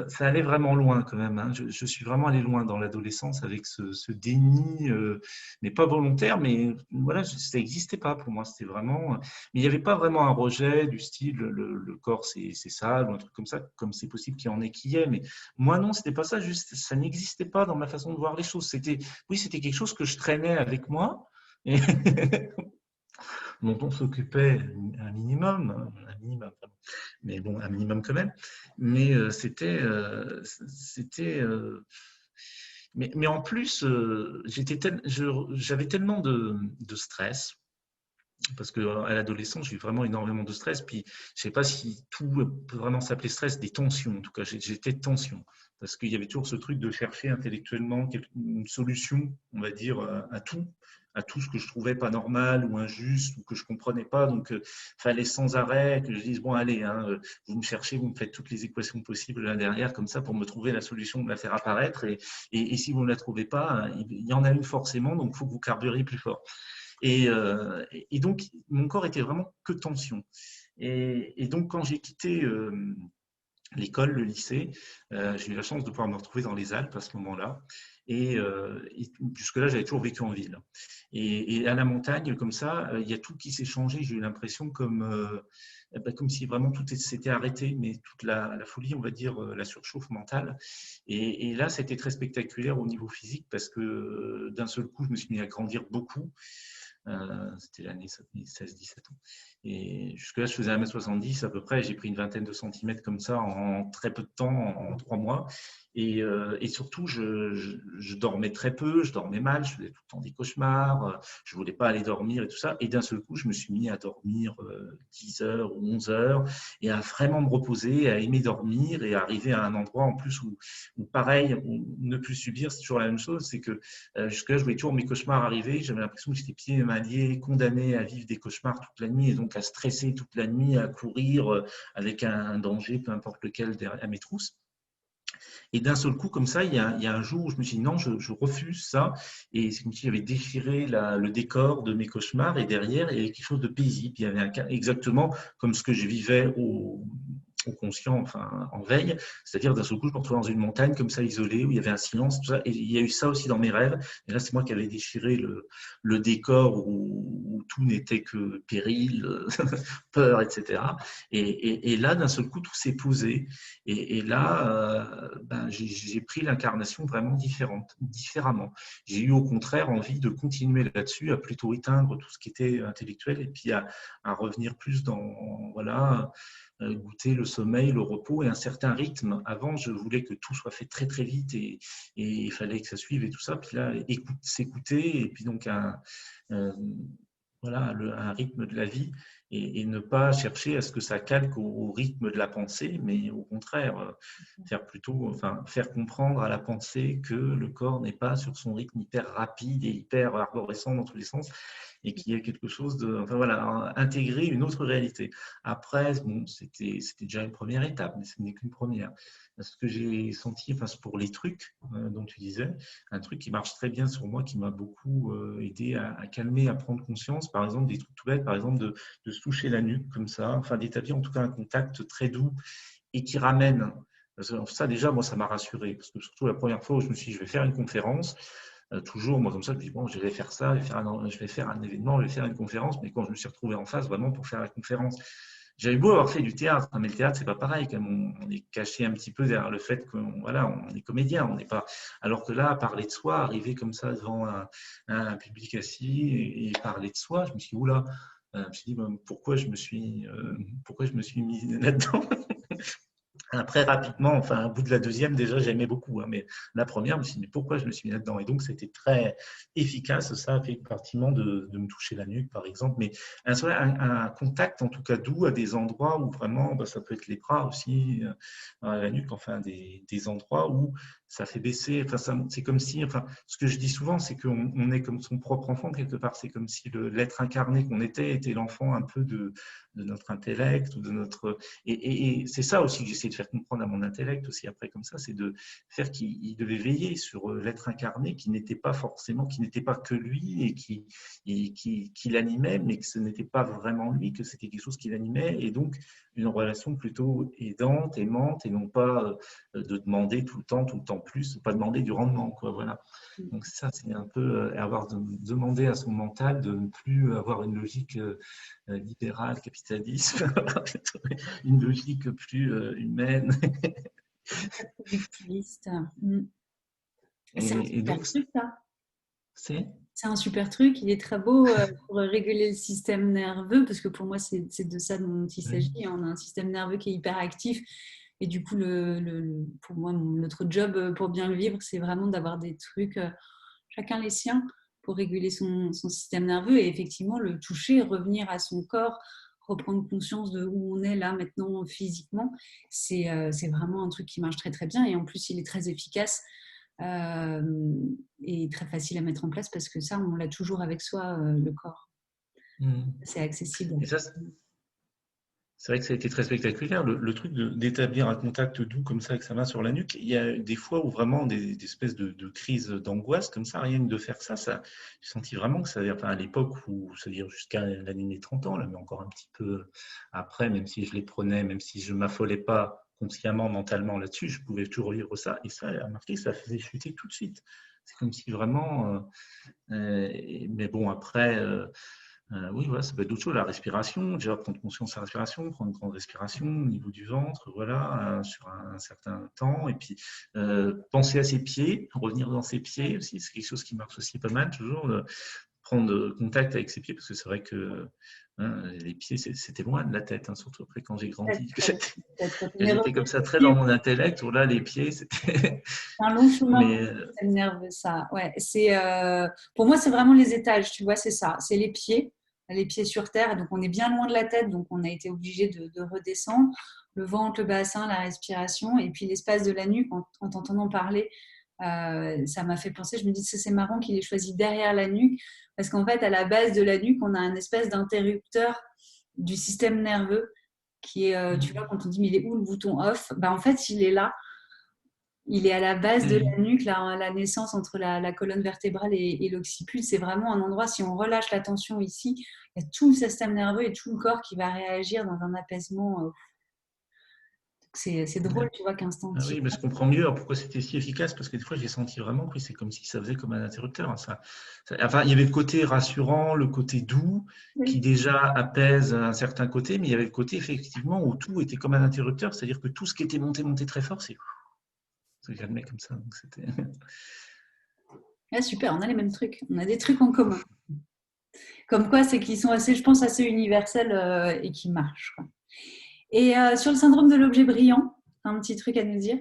Ça allait vraiment loin quand même, hein. Je suis vraiment allé loin dans l'adolescence avec ce déni, mais pas volontaire, mais voilà, ça n'existait pas pour moi. C'était vraiment, mais il n'y avait pas vraiment un rejet du style le corps c'est sale ou un truc comme ça, comme c'est possible qu'il y en ait qui y ait. Mais moi non, c'était pas ça. Juste, ça n'existait pas dans ma façon de voir les choses. Oui, c'était quelque chose que je traînais avec moi. Et dont on s'occupait un minimum, mais bon, un minimum quand même. Mais mais en plus, j'avais tellement de stress. Parce qu'à l'adolescence, j'ai eu vraiment énormément de stress. Puis, je ne sais pas si tout peut vraiment s'appeler stress, des tensions. En tout cas, j'étais de tension. Parce qu'il y avait toujours ce truc de chercher intellectuellement une solution, on va dire, à tout ce que je trouvais pas normal ou injuste ou que je comprenais pas. Donc, il fallait sans arrêt que je dise, bon, allez, hein, vous me cherchez, vous me faites toutes les équations possibles là derrière, comme ça, pour me trouver la solution, me la faire apparaître. Et si vous ne la trouvez pas, il y en a une forcément, donc il faut que vous carburiez plus fort. Et donc, mon corps était vraiment que tension. Et donc, quand j'ai quitté l'école, le lycée, j'ai eu la chance de pouvoir me retrouver dans les Alpes à ce moment-là. Et jusque-là, j'avais toujours vécu en ville. Et à la montagne, comme ça, il y a tout qui s'est changé. J'ai eu l'impression comme si vraiment tout s'était arrêté, mais toute la folie, on va dire, la surchauffe mentale. Et là, c'était très spectaculaire au niveau physique parce que d'un seul coup, je me suis mis à grandir beaucoup. C'était l'année 16-17 ans. Et jusque-là, je faisais 1m70 à peu près. J'ai pris une vingtaine de centimètres comme ça en très peu de temps, en 3 mois. Et surtout, je dormais très peu, je dormais mal, je faisais tout le temps des cauchemars, je ne voulais pas aller dormir et tout ça. Et d'un seul coup, je me suis mis à dormir 10 heures ou 11 heures et à vraiment me reposer, à aimer dormir et à arriver à un endroit en plus où pareil, ne plus subir, c'est toujours la même chose. C'est que jusque-là, je voyais toujours mes cauchemars arriver. J'avais l'impression que j'étais pieds et mains liés, condamné à vivre des cauchemars toute la nuit et donc à stresser toute la nuit, à courir avec un danger, peu importe lequel, à mes trousses. Et d'un seul coup, comme ça, il y a un jour où je me suis dit non, je refuse ça. Et c'est comme si j'avais déchiré le décor de mes cauchemars et derrière, il y avait quelque chose de paisible. Il y avait exactement comme ce que je vivais au conscient, enfin en veille, c'est-à-dire d'un seul coup, je me retrouvais dans une montagne comme ça, isolée, où il y avait un silence, tout ça. Et il y a eu ça aussi dans mes rêves. Et là, c'est moi qui avais déchiré le décor où tout n'était que péril, peur, etc. Et là, d'un seul coup, tout s'est posé. Et là, j'ai pris l'incarnation vraiment différemment. J'ai eu au contraire envie de continuer là-dessus, à plutôt éteindre tout ce qui était intellectuel et puis à revenir plus dans, voilà, goûter le sommeil, le repos et un certain rythme. Avant, je voulais que tout soit fait très très vite et il fallait que ça suive et tout ça. Puis là, s'écouter et puis donc voilà, un rythme de la vie et ne pas chercher à ce que ça calque au rythme de la pensée, mais au contraire, faire comprendre à la pensée que le corps n'est pas sur son rythme hyper rapide et hyper arborescent dans tous les sens et qu'il y a quelque chose de, enfin voilà, intégrer une autre réalité. Après, bon, c'était déjà une première étape, mais ce n'est qu'une première. Ce que j'ai senti, enfin, pour les trucs dont tu disais, un truc qui marche très bien sur moi, qui m'a beaucoup aidé à calmer, à prendre conscience, par exemple, des trucs tout bêtes, par exemple, de se toucher la nuque comme ça, enfin d'établir en tout cas un contact très doux et qui ramène. Ça déjà, moi, ça m'a rassuré, parce que surtout la première fois où je me suis dit, je vais faire une conférence, toujours, moi, comme ça, je me dis, bon, je vais faire ça, je vais faire un événement, je vais faire une conférence, mais quand je me suis retrouvé en face, vraiment pour faire la conférence, j'avais beau avoir fait du théâtre, mais le théâtre, c'est pas pareil, quand même, on est caché un petit peu derrière le fait qu'on voilà, on est comédien, on n'est pas. Alors que là, parler de soi, arriver comme ça devant un public assis et parler de soi, je me suis dit, oula, je me suis dit, pourquoi je me suis mis là-dedans? Après, rapidement, enfin, au bout de la deuxième, déjà, j'aimais beaucoup. Hein, mais la première, je me suis dit, mais pourquoi je me suis mis là-dedans? Et donc, c'était très efficace, ça, effectivement, de me toucher la nuque, par exemple. Mais un contact, en tout cas, doux à des endroits où vraiment, ça peut être les bras aussi, la nuque, enfin, des endroits où ça fait baisser. Enfin, c'est comme si, enfin, ce que je dis souvent, c'est qu'on est comme son propre enfant, quelque part. C'est comme si l'être incarné qu'on était l'enfant un peu de notre intellect ou de notre. Et c'est ça aussi que j'essaie de faire comprendre à mon intellect aussi après comme ça, c'est de faire qu'il devait veiller sur l'être incarné qui n'était pas forcément, qui n'était pas que lui et qui l'animait, mais que ce n'était pas vraiment lui, que c'était quelque chose qui l'animait et donc une relation plutôt aidante, aimante et non pas de demander tout le temps plus, pas demander du rendement, quoi, voilà. Donc ça, c'est un peu avoir demandé à son mental de ne plus avoir une logique libérale, capitalisme, une logique plus humaine. Productiviste. C'est un Et super donc, truc, ça. c'est C'est un super truc. Il est très beau pour réguler le système nerveux, parce que pour moi, c'est de ça dont il oui. s'agit. On a un système nerveux qui est hyper actif. Et du coup, pour moi, notre job pour bien le vivre, c'est vraiment d'avoir des trucs, chacun les siens, pour réguler son système nerveux. Et effectivement, le toucher, revenir à son corps, reprendre conscience de où on est là maintenant physiquement, c'est vraiment un truc qui marche très très bien. Et en plus, il est très efficace et très facile à mettre en place parce que ça, on l'a toujours avec soi, le corps. C'est accessible. Et ça, c'est vrai que ça a été très spectaculaire, le truc d'établir un contact doux comme ça avec sa main sur la nuque. Il y a des fois où vraiment des espèces de crises d'angoisse comme ça, rien que de faire ça, j'ai senti vraiment que ça, enfin, à l'époque où, c'est-à-dire jusqu'à l'année des 30 ans, là, mais encore un petit peu après, même si je les prenais, même si je ne m'affolais pas consciemment, mentalement là-dessus, je pouvais toujours lire ça. Et ça, remarqué, ça faisait chuter tout de suite. C'est comme si vraiment. Mais bon, après. Oui, voilà, ça peut être d'autres choses. La respiration, déjà prendre conscience de sa respiration, prendre une grande respiration au niveau du ventre, voilà, sur un certain temps. Et puis, penser à ses pieds, revenir dans ses pieds aussi, c'est quelque chose qui marche aussi pas mal, toujours. Prendre contact avec ses pieds, parce que c'est vrai que les pieds, c'était loin de la tête, hein, surtout après quand j'ai grandi. J'étais comme ça très dans mon intellect, où là, les pieds, c'était. C'est un long chemin pour Mais le système nerveux, ça. Ouais, pour moi, c'est vraiment les étages, tu vois, c'est ça. C'est les pieds sur terre. Donc, on est bien loin de la tête, donc on a été obligé de redescendre. Le ventre, le bassin, la respiration, et puis l'espace de la nuque, en t'entendant parler, ça m'a fait penser, je me dis, c'est marrant qu'il ait choisi derrière la nuque, parce qu'en fait, à la base de la nuque, on a un espèce d'interrupteur du système nerveux qui est, tu vois, quand on dit, mais il est où le bouton off? Ben, en fait, il est là. Il est à la base de la nuque, la naissance entre la colonne vertébrale et l'occiput. C'est vraiment un endroit, si on relâche la tension ici, il y a tout le système nerveux et tout le corps qui va réagir dans un apaisement. C'est drôle, tu vois, ah qu'instinctif. oui, mais je comprends mieux alors pourquoi c'était si efficace, parce que des fois j'ai senti vraiment que c'est comme si ça faisait comme un interrupteur, hein, enfin, il y avait le côté rassurant, le côté doux, qui Oui. déjà apaise un certain côté, mais il y avait le côté effectivement où tout était comme un interrupteur, c'est-à-dire que tout ce qui était monté très fort, c'est calmé comme ça. Donc c'était. Ah, super, on a les mêmes trucs. On a des trucs en commun. Comme quoi, c'est qu'ils sont assez, je pense, assez universels et qui marchent, quoi. Et sur le syndrome de l'objet brillant, un petit truc à nous dire?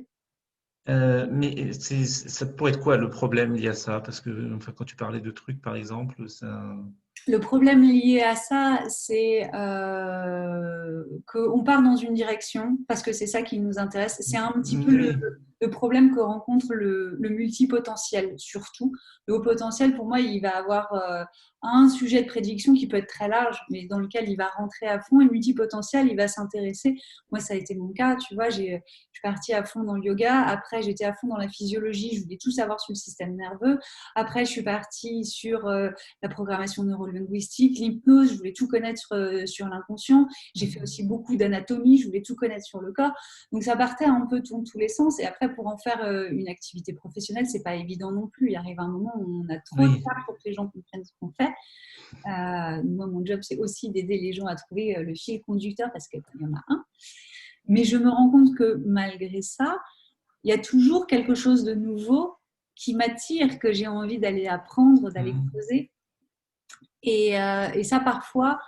Mais ça pourrait être quoi le problème lié à ça? Parce que enfin, quand tu parlais de trucs, par exemple, ça. Le problème lié à ça, c'est qu'on part dans une direction, parce que c'est ça qui nous intéresse. C'est un petit peu Oui. le problème que rencontre le multipotentiel, surtout. Le haut potentiel, pour moi, il va avoir un sujet de prédiction qui peut être très large, mais dans lequel il va rentrer à fond. Et le multipotentiel, il va s'intéresser. Moi, ça a été mon cas, tu vois, je suis partie à fond dans le yoga. Après, j'étais à fond dans la physiologie. Je voulais tout savoir sur le système nerveux. Après, je suis partie sur la programmation neurologique. neurolinguistique, l'hypnose, je voulais tout connaître sur l'inconscient. J'ai fait aussi beaucoup d'anatomie, je voulais tout connaître sur le corps. Donc ça partait un peu dans tous les sens. Et après, pour en faire une activité professionnelle, c'est pas évident non plus. Il arrive un moment où on a trop de tâches pour que les gens comprennent ce qu'on fait. Moi, mon job, c'est aussi d'aider les gens à trouver le fil conducteur parce qu'il y en a un. Mais je me rends compte que malgré ça, il y a toujours quelque chose de nouveau qui m'attire, que j'ai envie d'aller apprendre, d'aller creuser. Et ça, parfois,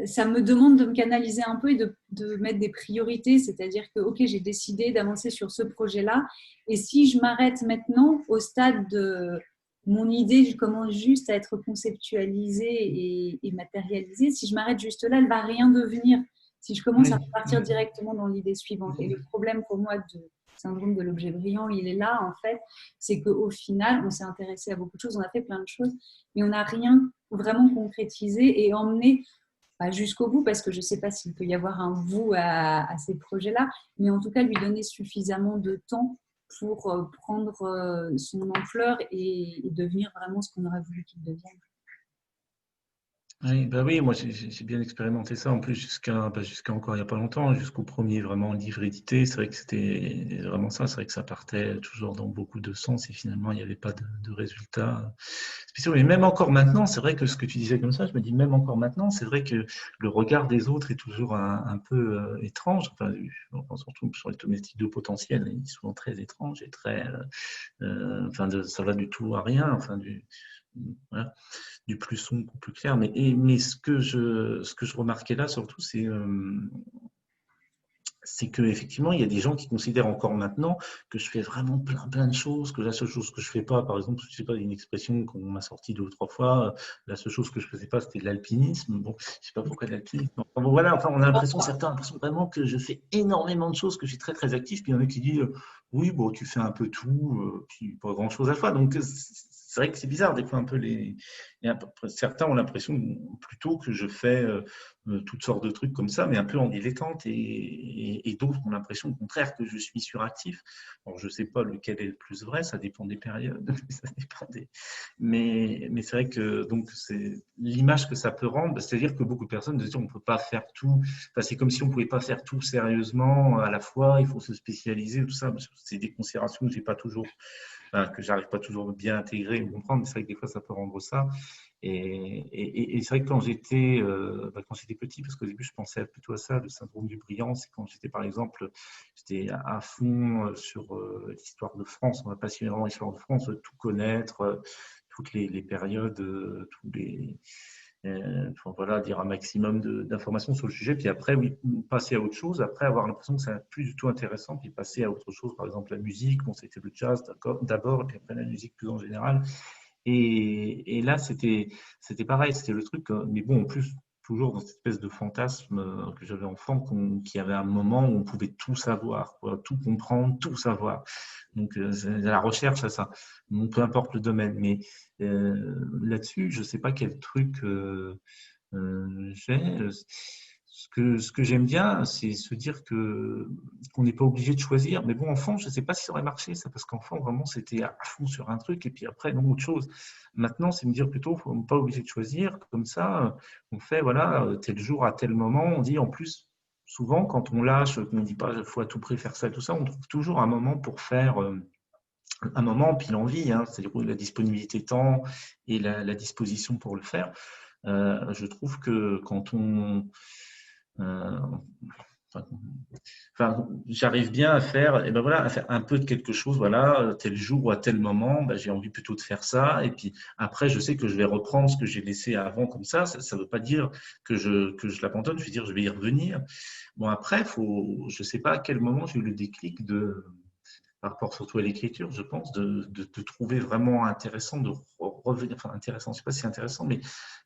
ça me demande de me canaliser un peu et de mettre des priorités. C'est-à-dire que, OK, j'ai décidé d'avancer sur ce projet-là. Et si je m'arrête maintenant au stade de mon idée, je commence juste à être conceptualisée et matérialisée. Si je m'arrête juste là, elle ne va rien devenir. Si je commence à partir directement dans l'idée suivante. Et le problème pour moi du syndrome de l'objet brillant, il est là, en fait. C'est qu'au final, on s'est intéressé à beaucoup de choses, on a fait plein de choses, mais on n'a rien vraiment concrétisé et emmené jusqu'au bout, parce que je ne sais pas s'il peut y avoir un bout à ces projets-là, mais en tout cas, lui donner suffisamment de temps pour prendre son ampleur et devenir vraiment ce qu'on aurait voulu qu'il devienne. Oui, bah oui, moi j'ai bien expérimenté ça en plus jusqu'à encore il n'y a pas longtemps, jusqu'au premier vraiment livre édité. C'est vrai que c'était vraiment ça, c'est vrai que ça partait toujours dans beaucoup de sens et finalement il n'y avait pas de résultats spéciaux. Et même encore maintenant, c'est vrai que ce que tu disais comme ça, je me dis même encore maintenant, c'est vrai que le regard des autres est toujours un peu étrange. Enfin, surtout sur les domestiques de potentiel, ils sont souvent très étranges et très, ça va du tout à rien. Enfin, voilà, du plus sombre au plus clair. Mais ce que je remarquais là surtout, c'est qu'effectivement, il y a des gens qui considèrent encore maintenant que je fais vraiment plein de choses, que la seule chose que je fais pas, par exemple, je sais pas, une expression qu'on m'a sortie 2 ou 3 fois, la seule chose que je faisais pas, c'était de l'alpinisme. Bon, je sais pas pourquoi de l'alpinisme. Enfin, bon, voilà, enfin, on a l'impression, certains ont l'impression vraiment que je fais énormément de choses, que je suis très, très actif, puis il y en a qui disent, oui, bon, tu fais un peu tout, puis pas grand chose à la fois. Donc, c'est vrai que c'est bizarre, des fois, un peu certains ont l'impression plutôt que je fais toutes sortes de trucs comme ça, mais un peu en dilettante, et d'autres ont l'impression au contraire que je suis suractif. Alors, je ne sais pas lequel est le plus vrai, ça dépend des périodes, ça dépend mais c'est vrai que donc c'est l'image que ça peut rendre, c'est-à-dire que beaucoup de personnes disent on ne peut pas faire tout, enfin, c'est comme si on ne pouvait pas faire tout sérieusement à la fois, il faut se spécialiser, tout ça. C'est des considérations que j'ai pas toujours, que j'arrive pas toujours bien à intégrer ou comprendre, mais c'est vrai que des fois ça peut rendre ça. Et c'est vrai que quand j'étais petit, parce qu'au début je pensais plutôt à ça, le syndrome du brillant, c'est quand j'étais par exemple, j'étais à fond sur l'histoire de France, on m'a passionné vraiment l'histoire de France, tout connaître, toutes les périodes, tous les voilà, dire un maximum d'informations sur le sujet, puis après, oui, passer à autre chose, après avoir l'impression que c'est plus du tout intéressant, puis passer à autre chose, par exemple la musique, bon, c'était le jazz d'abord, et puis après la musique plus en général. Et là, c'était pareil, c'était le truc, mais bon, en plus, toujours dans cette espèce de fantasme que j'avais enfant, qu'il y avait un moment où on pouvait tout savoir, quoi, tout comprendre, tout savoir. Donc, la recherche à ça, donc, peu importe le domaine. Mais là-dessus, je ne sais pas quel truc j'ai. Ce que j'aime bien, c'est se dire qu'on n'est pas obligé de choisir. Mais bon, enfant, je ne sais pas si ça aurait marché, ça, parce qu'enfant, vraiment, c'était à fond sur un truc, et puis après, non, autre chose. Maintenant, c'est me dire plutôt, on n'est pas obligé de choisir. Comme ça, on fait, voilà, tel jour à tel moment. On dit, en plus, souvent, quand on lâche, qu'on ne dit pas, il faut à tout prix faire ça et tout ça, on trouve toujours un moment pour faire un moment, puis l'envie, hein, c'est-à-dire la disponibilité temps et la disposition pour le faire. Je trouve que quand on j'arrive bien à faire, et ben voilà, à faire un peu de quelque chose, voilà, tel jour ou à tel moment, ben j'ai envie plutôt de faire ça, et puis après, je sais que je vais reprendre ce que j'ai laissé avant comme ça ne veut pas dire que je l'abandonne, je veux dire, je vais y revenir. Bon, après, je ne sais pas à quel moment j'ai eu le déclic par rapport surtout à l'écriture, je pense, de trouver vraiment intéressant de revenir, enfin intéressant, je ne sais pas si c'est intéressant, mais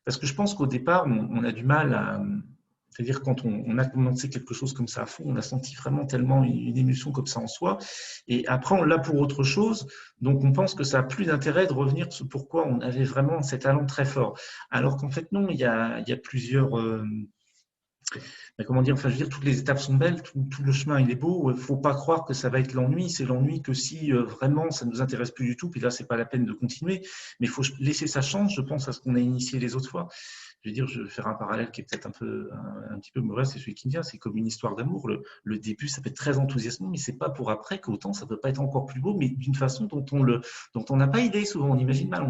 parce que je pense qu'au départ, on a du mal à, c'est-à-dire quand on a commencé quelque chose comme ça à fond, on a senti vraiment tellement une émotion comme ça en soi, et après on l'a pour autre chose, donc on pense que ça a plus d'intérêt de revenir sur pourquoi on avait vraiment cet talent très fort, alors qu'en fait non, il y a plusieurs Mais comment dire, enfin, je veux dire, toutes les étapes sont belles, tout le chemin il est beau. Il ne faut pas croire que ça va être l'ennui. C'est l'ennui que si vraiment ça ne nous intéresse plus du tout, puis là, c'est pas la peine de continuer. Mais il faut laisser sa chance, je pense, à ce qu'on a initié les autres fois. Je veux dire, je vais faire un parallèle qui est peut-être un petit peu mauvais, c'est celui qui me vient. C'est comme une histoire d'amour. Le début, ça peut être très enthousiasmant, mais c'est pas pour après qu'autant ça peut pas être encore plus beau, mais d'une façon dont on n'a pas idée. Souvent, on imagine mal.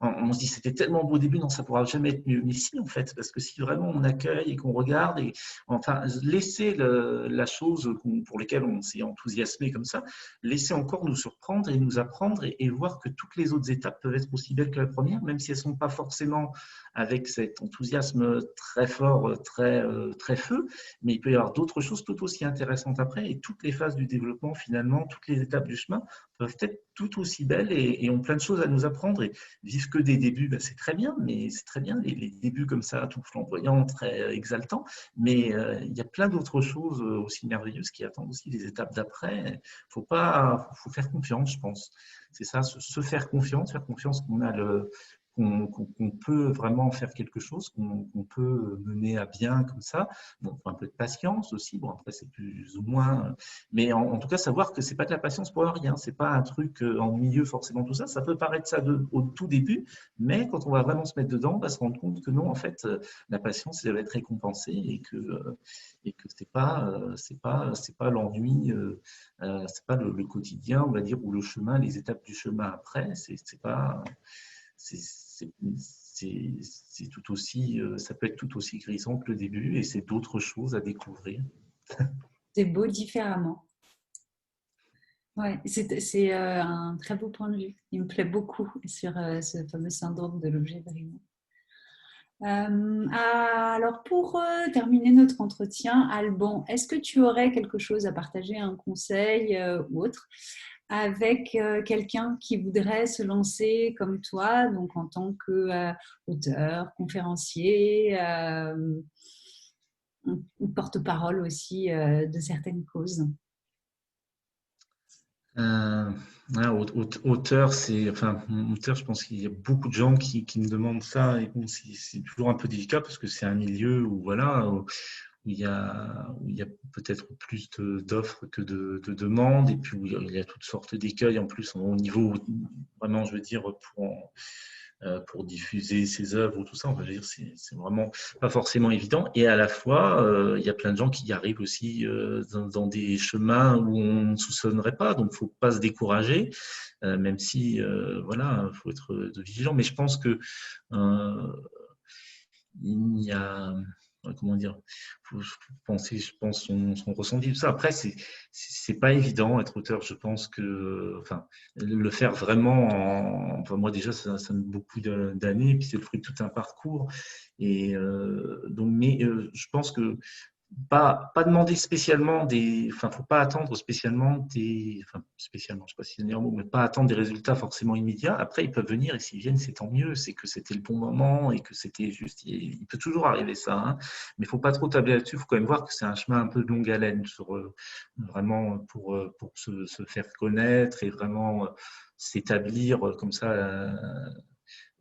On se dit c'était tellement beau au début, non, ça pourra jamais être mieux. Mais si, en fait, parce que si vraiment on accueille et qu'on regarde et enfin, laisser la chose pour laquelle on s'est enthousiasmé comme ça, laisser encore nous surprendre et nous apprendre et voir que toutes les autres étapes peuvent être aussi belles que la première, même si elles ne sont pas forcément avec cet enthousiasme très fort, très feu, mais il peut y avoir d'autres choses tout aussi intéressantes après et toutes les phases du développement, finalement, toutes les étapes du chemin peuvent être tout aussi belles et ont plein de choses à nous apprendre. Et vivre que des débuts, ben c'est très bien, mais c'est très bien, les débuts comme ça, tout flamboyants, très exaltants, mais il y a plein d'autres choses aussi merveilleuses qui attendent aussi les étapes d'après. Faut faire confiance, je pense. C'est ça, se faire confiance qu'on a qu'on peut vraiment faire quelque chose, qu'on peut mener à bien comme ça. Bon, un peu de patience aussi. Bon, après, c'est plus ou moins. Mais en tout cas, savoir que c'est pas de la patience pour rien. C'est pas un truc ennuyeux forcément tout ça. Ça peut paraître ça au tout début, mais quand on va vraiment se mettre dedans, on va se rendre compte que non, en fait, la patience, elle va être récompensée et que c'est pas l'ennui, c'est pas le quotidien, on va dire, ou le chemin, les étapes du chemin après. C'est pas c'est tout aussi, ça peut être tout aussi grisant que le début et c'est d'autres choses à découvrir. C'est beau différemment. Ouais, c'est un très beau point de vue. Il me plaît beaucoup sur ce fameux syndrome de l'objet brillant. Alors pour terminer notre entretien, Alban, est-ce que tu aurais quelque chose à partager, un conseil ou autre, avec quelqu'un qui voudrait se lancer comme toi, donc en tant qu'auteur, conférencier, ou porte-parole aussi de certaines causes? Voilà, auteur, auteur, je pense qu'il y a beaucoup de gens qui me demandent ça et bon, c'est toujours un peu délicat parce que c'est un milieu où voilà, où il y a peut-être plus d'offres que de demandes et puis où il y a toutes sortes d'écueils en plus au niveau vraiment, je veux dire, pour diffuser ses œuvres ou tout ça. Enfin, je veux dire, c'est vraiment pas forcément évident. Et à la fois, il y a plein de gens qui y arrivent aussi dans des chemins où on ne soupçonnerait pas. Donc, il ne faut pas se décourager, même si, voilà, il faut être vigilant. Mais je pense que il y a, comment dire, faut penser, je pense, son ressenti, tout ça. Après, c'est pas évident être auteur. Je pense que, enfin, le faire vraiment, enfin, moi déjà, ça me beaucoup d'années, puis c'est le fruit de tout un parcours. Et donc, mais je pense que pas demander spécialement enfin, faut pas attendre spécialement enfin, spécialement, je sais pas si c'est le meilleur mot, mais pas attendre des résultats forcément immédiats. Après, ils peuvent venir et s'ils viennent, c'est tant mieux. C'est que c'était le bon moment et que c'était juste. Il peut toujours arriver ça, hein, mais il faut pas trop tabler là-dessus. Il faut quand même voir que c'est un chemin un peu de longue haleine vraiment pour se faire connaître et vraiment s'établir comme ça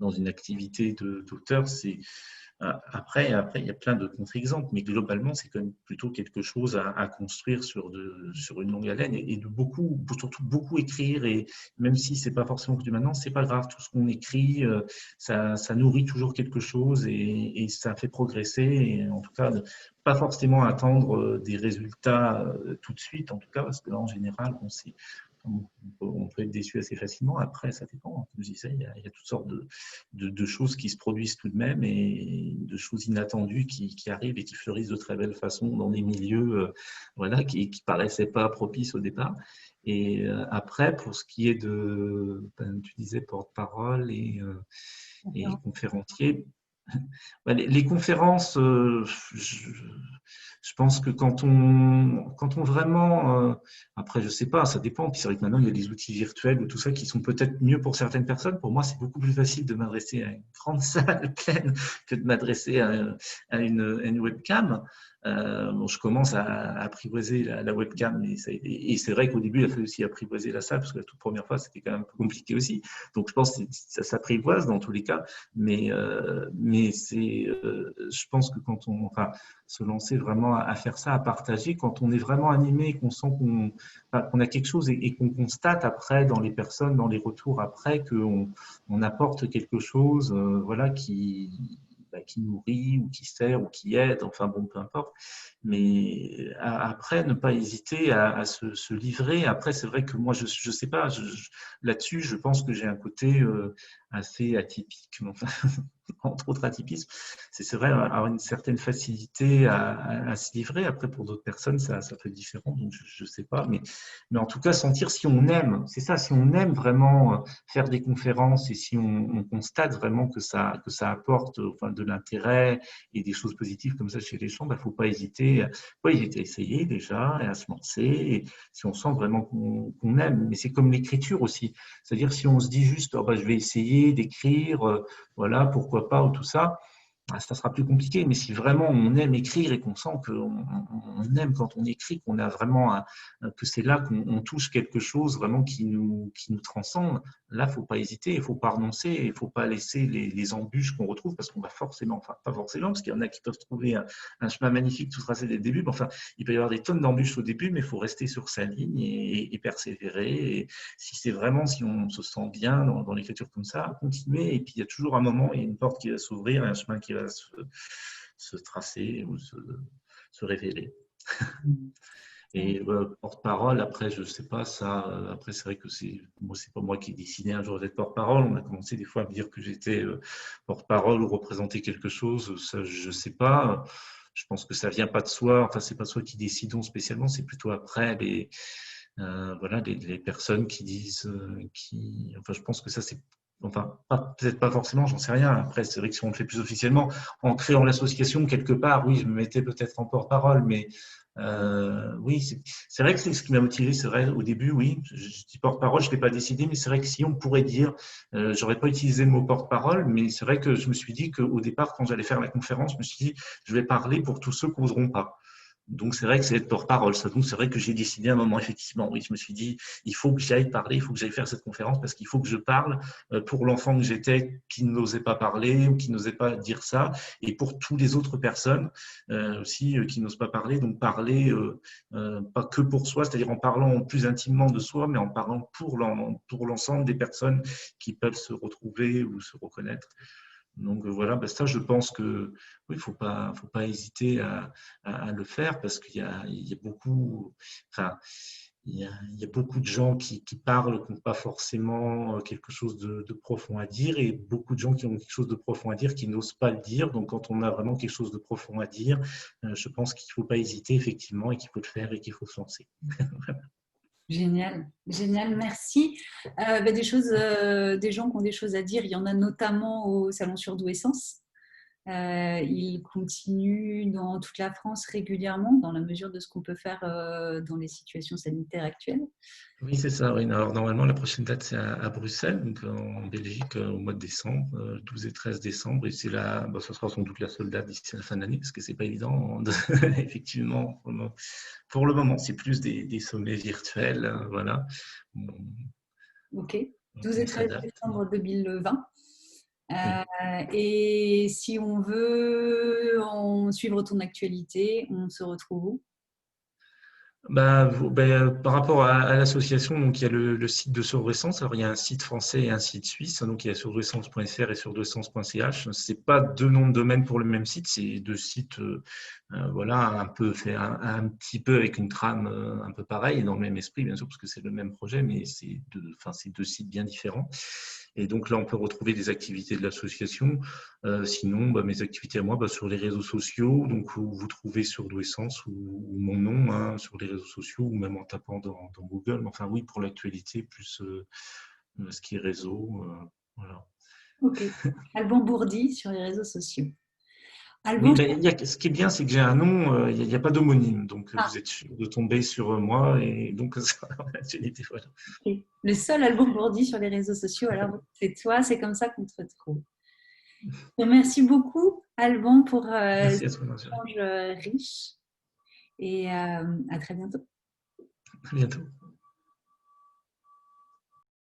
dans une activité d'auteur. Après, il y a plein de contre-exemples, mais globalement, c'est quand même plutôt quelque chose à construire sur une longue haleine et de surtout beaucoup écrire. Et même si c'est pas forcément que du maintenant, c'est pas grave. Tout ce qu'on écrit, ça nourrit toujours quelque chose et ça fait progresser. Et en tout cas, pas forcément attendre des résultats tout de suite, en tout cas, parce que là, en général, on peut être déçu assez facilement. Après, ça dépend. Comme je disais, il y a toutes sortes de choses qui se produisent tout de même et de choses inattendues qui arrivent et qui fleurissent de très belle façon dans des milieux voilà, qui ne paraissaient pas propices au départ. Et après, pour ce qui est tu disais porte-parole et conférencier, les conférences, je pense que quand on vraiment, après je sais pas, ça dépend. Puis c'est vrai que maintenant il y a des outils virtuels ou tout ça qui sont peut-être mieux pour certaines personnes. Pour moi, c'est beaucoup plus facile de m'adresser à une grande salle pleine que de m'adresser à une webcam. Bon, je commence à apprivoiser la webcam et c'est vrai qu'au début il a fallu aussi apprivoiser la salle parce que la toute première fois c'était quand même un peu compliqué aussi. Donc je pense que ça s'apprivoise dans tous les cas, mais mais je pense que quand enfin, se lancer vraiment à faire ça, à partager, quand on est vraiment animé, qu'on sent qu'on a quelque chose et qu'on constate après dans les personnes, dans les retours après, qu'on apporte quelque chose, voilà, qui nourrit ou qui sert ou qui aide, enfin bon, peu importe. Mais après, ne pas hésiter à se livrer. Après, c'est vrai que moi, je sais pas, là-dessus, je pense que j'ai un côté assez atypique, enfin, entre autres atypisme. C'est vrai, avoir une certaine facilité à se livrer. Après, pour d'autres personnes, ça peut être différent, donc je sais pas. Mais en tout cas, sentir si on aime, c'est ça, si on aime vraiment faire des conférences et si on constate vraiment que ça apporte enfin, de l'intérêt et des choses positives comme ça chez les gens, il ne faut pas hésiter à essayer déjà et à se lancer. Et si on sent vraiment qu'on aime, mais c'est comme l'écriture aussi. C'est-à-dire si on se dit juste, oh, bah, je vais essayer d'écrire, voilà, pourquoi pas, ou tout ça, ça sera plus compliqué. Mais si vraiment on aime écrire et qu'on sent qu'on aime quand on écrit, qu'on a vraiment que c'est là qu'on touche quelque chose vraiment qui nous transcende, là, il ne faut pas hésiter, il ne faut pas renoncer, il ne faut pas laisser les embûches qu'on retrouve parce qu'on va forcément, enfin pas forcément, parce qu'il y en a qui peuvent trouver un chemin magnifique tout tracé dès le début, mais enfin, il peut y avoir des tonnes d'embûches au début, mais il faut rester sur sa ligne et persévérer. Et si on se sent bien dans l'écriture comme ça, continuer. Et puis il y a toujours un moment, il y a une porte qui va s'ouvrir, un chemin qui va se tracer ou se révéler. Et porte-parole, après, je ne sais pas, ça, après, c'est vrai que c'est pas moi qui ai décidé un jour d'être porte-parole. On a commencé des fois à me dire que j'étais porte-parole ou représenter quelque chose. Ça, je ne sais pas. Je pense que ça ne vient pas de soi. Enfin, c'est pas soi qui décidons spécialement. C'est plutôt après voilà, les personnes qui disent, enfin, je pense que ça, c'est, enfin, peut-être pas forcément, j'en sais rien. Après, c'est vrai que si on le fait plus officiellement, en créant l'association, quelque part, oui, je me mettais peut-être en porte-parole, mais oui, c'est vrai que c'est ce qui m'a motivé, c'est vrai, au début, oui, je dis porte-parole, je ne l'ai pas décidé, mais c'est vrai que si on pourrait dire, j'aurais pas utilisé le mot porte-parole, mais c'est vrai que je me suis dit qu'au départ, quand j'allais faire la conférence, je me suis dit, je vais parler pour tous ceux qui n'oseront pas. Donc, c'est vrai que c'est être porte-parole. Donc, c'est vrai que j'ai décidé à un moment, effectivement, oui, je me suis dit, il faut que j'aille parler, il faut que j'aille faire cette conférence parce qu'il faut que je parle pour l'enfant que j'étais qui n'osait pas parler ou qui n'osait pas dire ça et pour toutes les autres personnes aussi qui n'osent pas parler. Donc, parler pas que pour soi, c'est-à-dire en parlant plus intimement de soi, mais en parlant pour l'ensemble des personnes qui peuvent se retrouver ou se reconnaître. Donc voilà, ben ça, je pense que oui, faut pas hésiter à le faire parce qu'il y a beaucoup, enfin, il y a beaucoup de gens qui parlent, qui n'ont pas forcément quelque chose de profond à dire et beaucoup de gens qui ont quelque chose de profond à dire qui n'osent pas le dire. Donc quand on a vraiment quelque chose de profond à dire, je pense qu'il ne faut pas hésiter effectivement et qu'il faut le faire et qu'il faut se lancer. Génial, génial, merci. Des gens qui ont des choses à dire, il y en a notamment au Salon Surdouessance. Ils continuent dans toute la France régulièrement, dans la mesure de ce qu'on peut faire dans les situations sanitaires actuelles. Oui, c'est ça. Oui. Alors, normalement, la prochaine date, c'est à Bruxelles, donc en Belgique, au mois de décembre, 12 et 13 décembre. Et c'est là, bah, ce sera sans doute la seule date d'ici à la fin de l'année, parce que c'est pas évident, effectivement. Pour le moment, c'est plus des sommets virtuels. Voilà. Ok, 12 et On 13 s'adapte. décembre 2020. Oui. Et si on veut suivre ton actualité, on se retrouve où? Par rapport à l'association, donc il y a le site de Surdouessance. Alors il y a un site français et un site suisse. Donc il y a surdouessance.fr et surdouessance.ch. C'est pas deux noms de domaine pour le même site, c'est deux sites, voilà, un peu fait un petit peu avec une trame un peu pareille, dans le même esprit bien sûr, parce que c'est le même projet, mais c'est deux sites bien différents. Et donc là, on peut retrouver des activités de l'association. Sinon, mes activités à moi, sur les réseaux sociaux, donc vous trouvez Surdouessance ou mon nom hein, sur les réseaux sociaux ou même en tapant dans Google. Enfin oui, pour l'actualité, plus ce qui est réseau. Voilà. Ok. Alban Bourdi sur les réseaux sociaux. Oui, Alban, ce qui est bien, c'est que j'ai un nom, il n'y a pas d'homonyme, donc ah, vous êtes sûr de tomber sur moi et donc ça, l'actualité, voilà. ok. Le seul Alban Bourdi sur les réseaux sociaux, alors c'est toi, c'est comme ça qu'on te retrouve. Merci beaucoup, Alban, pour Merci à cet toi, Marjorie. échange riche et à très bientôt. À bientôt.